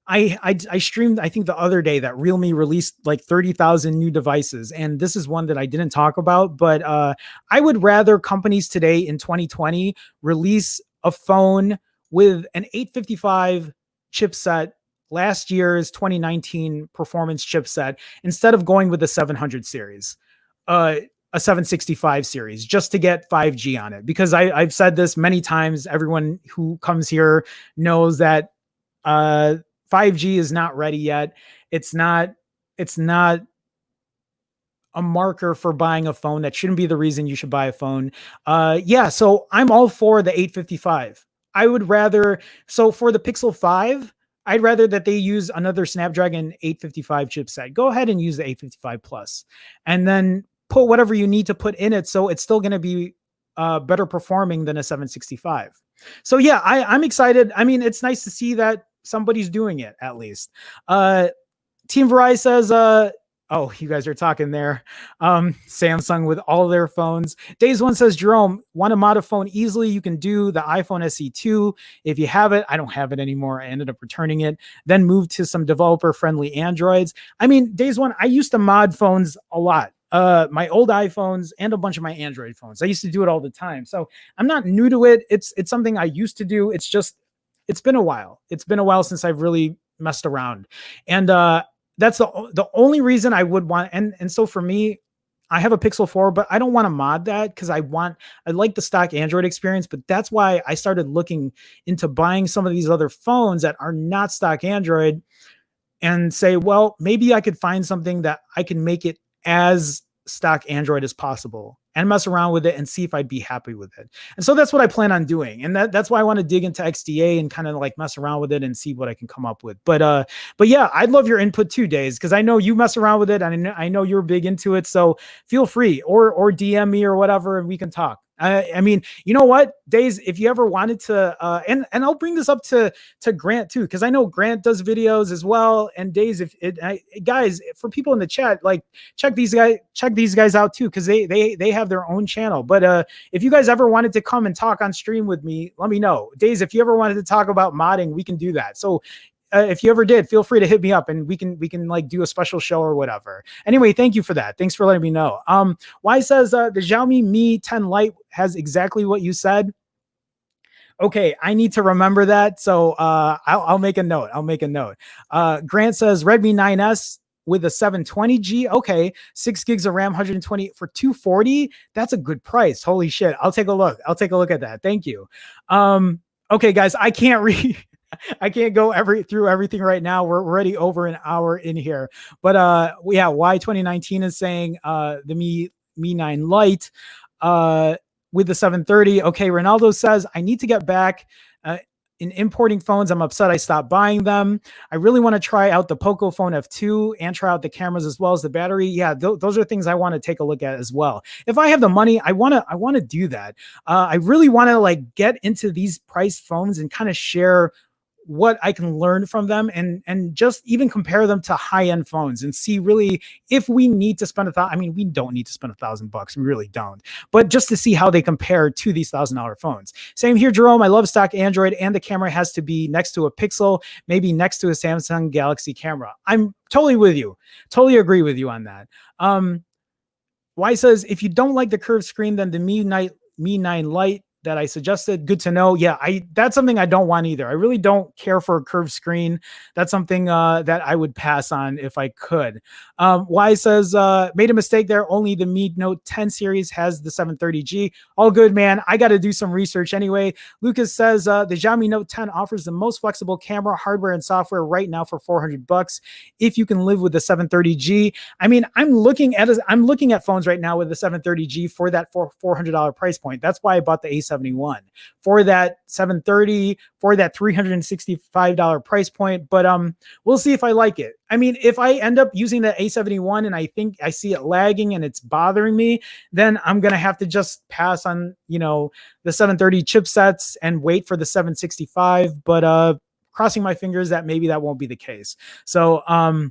Speaker 1: I streamed, I think the other day, that Realme released like 30,000 new devices. And this is one that I didn't talk about, but I would rather companies today in 2020 release a phone with an 855 chipset, last year's 2019 performance chipset, instead of going with the 700 series, a 765 series, just to get 5G on it. Because I've said this many times. Everyone who comes here knows that 5G is not ready yet. It's not a marker for buying a phone. That shouldn't be the reason you should buy a phone. Yeah, so I'm all for the 855. I would rather, so for the Pixel 5, I'd rather that they use another Snapdragon 855 chipset. Go ahead and use the 855 Plus, and then put whatever you need to put in it, so it's still going to be better performing than a 765. So yeah, I'm excited. I mean, it's nice to see that somebody's doing it, at least. Team Verizon says, oh, you guys are talking there. Samsung with all their phones. Days One says, Jerome, want to mod a phone easily? You can do the iPhone SE2. If you have it, I don't have it anymore. I ended up returning it. Then move to some developer-friendly Androids. I mean, Days One, I used to mod phones a lot. My old iPhones and a bunch of my Android phones. I used to do it all the time. So I'm not new to it. It's something I used to do. It's been a while. It's been a while since I've really messed around. And that's the only reason I would want. And so for me, I have a Pixel 4, but I don't want to mod that because I like the stock Android experience. But that's why I started looking into buying some of these other phones that are not stock Android, and say, well, maybe I could find something that I can make it as stock Android as possible and mess around with it and see if I'd be happy with it. And so that's what I plan on doing. And that's why I want to dig into XDA and kind of like mess around with it and see what I can come up with. But yeah, I'd love your input too, Days, because I know you mess around with it and I know you're big into it. So feel free or DM me or whatever, and we can talk. I mean, you know what, Days, if you ever wanted to, and I'll bring this up to Grant too, because I know Grant does videos as well. And Days, if it, guys, for people in the chat, like check these guys out too, because they have their own channel. But if you guys ever wanted to come and talk on stream with me, let me know. Days, if you ever wanted to talk about modding, we can do that. So if you ever did, feel free to hit me up and we can like do a special show or whatever. Anyway, thank you for that. Thanks for letting me know. Y says the Xiaomi Mi 10 Lite has exactly what you said. Okay, I need to remember that. So I'll make a note. I'll make a note. Grant says Redmi 9S with a 720G. Okay, 6 gigs of RAM, 120 for 240. That's a good price. Holy shit. I'll take a look. I'll take a look at that. Thank you. Okay, guys, I can't read. I can't go through everything right now. We're already over an hour in here. But yeah, Y 2019 is saying the Mi 9 Lite with the 730. Okay, Ronaldo says I need to get back in importing phones. I'm upset I stopped buying them. I really want to try out the Poco Phone F2 and try out the cameras as well as the battery. Yeah, those are things I want to take a look at as well. If I have the money, I want to do that. I really want to like get into these price phones and kind of share what I can learn from them and just even compare them to high-end phones and see really if we need to spend I mean, we don't need to spend $1,000. We really don't. But just to see how they compare to these $1,000 phones. Same here, Jerome. I love stock Android and the camera has to be next to a Pixel, maybe next to a Samsung Galaxy camera. I'm totally with you. Totally agree with you on that. Y says, if you don't like the curved screen, then the Mi 9 Lite that I suggested, good to know. Yeah, that's something I don't want either. I really don't care for a curved screen. That's something that I would pass on if I could. Y says, made a mistake there. Only the Mi Note 10 series has the 730G. All good, man. I got to do some research anyway. Lucas says, the Xiaomi Note 10 offers the most flexible camera, hardware, and software right now for $400 if you can live with the 730G. I mean, I'm looking at phones right now with the 730G for that $400 price point. That's why I bought the A71 for that 730, for that $365 price point. But we'll see if I like it. I mean, if I end up using the A71 and I think I see it lagging and it's bothering me, then I'm gonna have to just pass on, you know, the 730 chipsets and wait for the 765. But crossing my fingers that maybe that won't be the case. So I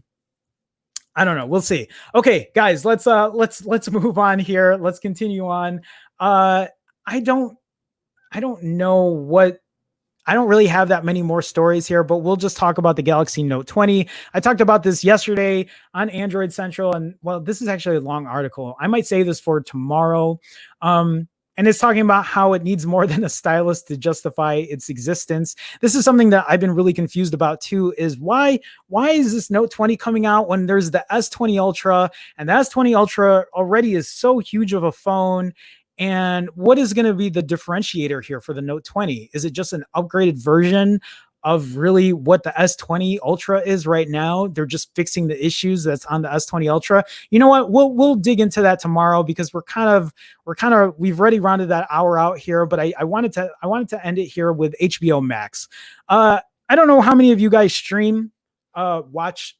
Speaker 1: don't know. We'll see. Okay, guys, let's move on here. Let's continue on. I don't know what, I don't really have that many more stories here, but we'll just talk about the Galaxy Note 20. I talked about this yesterday on Android Central, and well, this is actually a long article. I might save this for tomorrow. And it's talking about how it needs more than a stylus to justify its existence. This is something that I've been really confused about too, is why is this Note 20 coming out when there's the S20 Ultra, and the S20 Ultra already is so huge of a phone? And what is going to be the differentiator here for the Note 20? Is it just an upgraded version of really what the S20 Ultra is right now? They're just fixing the issues that's on the S20 Ultra. You know what? We'll dig into that tomorrow because we've already rounded that hour out here. But I wanted to end it here with HBO Max. I don't know how many of you guys watch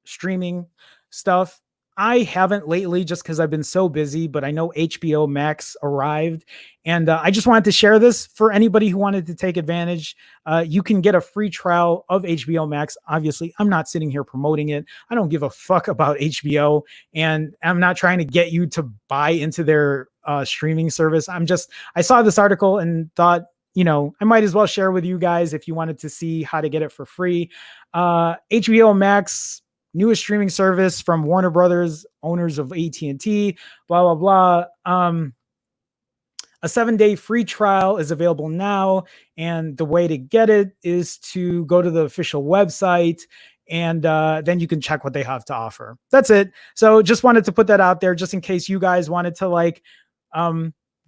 Speaker 1: streaming stuff. I haven't lately just because I've been so busy, but I know HBO Max arrived and I just wanted to share this for anybody who wanted to take advantage. You can get a free trial of HBO Max. Obviously, I'm not sitting here promoting it. I don't give a fuck about HBO and I'm not trying to get you to buy into their streaming service. I saw this article and thought, you know, I might as well share with you guys if you wanted to see how to get it for free. HBO Max, newest streaming service from Warner Brothers, owners of AT&T, blah, blah, blah. A 7-day free trial is available now. And the way to get it is to go to the official website and then you can check what they have to offer. That's it. So just wanted to put that out there just in case you guys wanted to like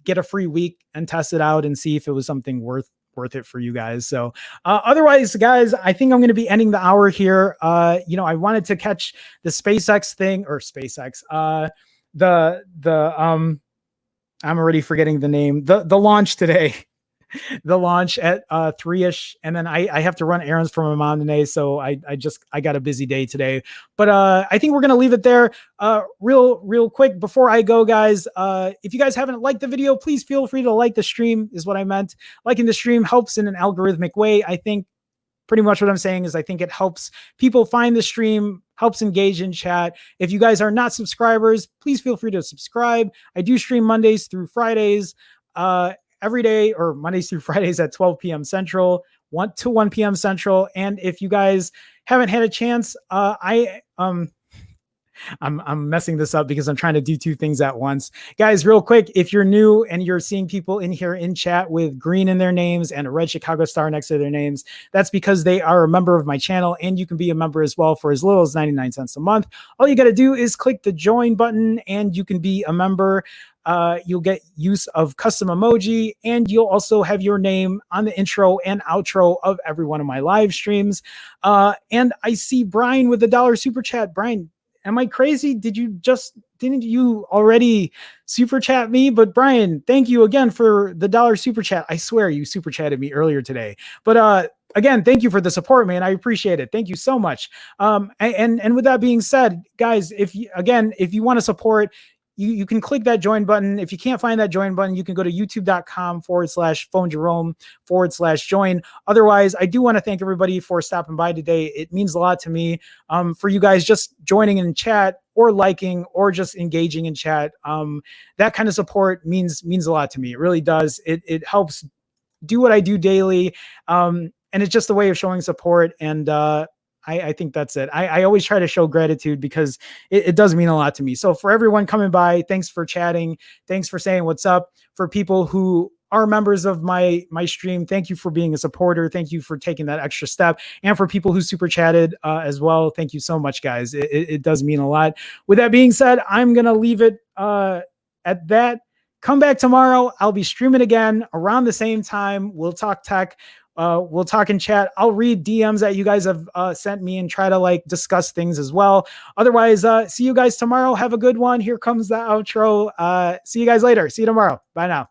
Speaker 1: get a free week and test it out and see if it was something worth it for you guys. So otherwise, guys, I think I'm going to be ending the hour here. You know, I wanted to catch the SpaceX thing or SpaceX, I'm already forgetting the name, the launch today. the launch at 3ish, and then I have to run errands for my mom today, so I got a busy day today. But I think we're gonna leave it there. Real quick before I go, guys. If you guys haven't liked the video, please feel free to like the stream. Is what I meant. Liking the stream helps in an algorithmic way. I think pretty much what I'm saying is I think it helps people find the stream, helps engage in chat. If you guys are not subscribers, please feel free to subscribe. I do stream Mondays through Fridays. Every day, or Mondays through Fridays at 12 p.m. Central, 1 p.m. Central. And if you guys haven't had a chance, I'm messing this up because I'm trying to do two things at once. Guys, real quick, if you're new and you're seeing people in here in chat with green in their names and a red Chicago star next to their names, that's because they are a member of my channel, and you can be a member as well for as little as 99 cents a month. All you got to do is click the join button and you can be a member. You'll get use of custom emoji, and you'll also have your name on the intro and outro of every one of my live streams. And I see Brian with the $1 super chat. Brian, am I crazy? Didn't you already super chat me? But Brian, thank you again for the $1 super chat. I swear you super chatted me earlier today. But again, thank you for the support, man. I appreciate it. Thank you so much. And with that being said, guys, if you want to support, you can click that join button. If you can't find that join button, you can go to youtube.com/PhoneJerome/join. Otherwise, I do want to thank everybody for stopping by today. It means a lot to me. For you guys just joining in chat or liking or just engaging in chat. That kind of support means a lot to me. It really does. It helps do what I do daily. And it's just a way of showing support. And I think that's it. I always try to show gratitude because it does mean a lot to me. So for everyone coming by, thanks for chatting. Thanks for saying what's up. For people who are members of my stream, thank you for being a supporter. Thank you for taking that extra step. And for people who super chatted as well, thank you so much, guys. It does mean a lot. With that being said, I'm going to leave it at that. Come back tomorrow. I'll be streaming again around the same time. We'll talk tech. We'll talk in chat. I'll read DMs that you guys have sent me and try to discuss things as well. Otherwise, see you guys tomorrow. Have a good one. Here comes the outro. See you guys later. See you tomorrow. Bye now.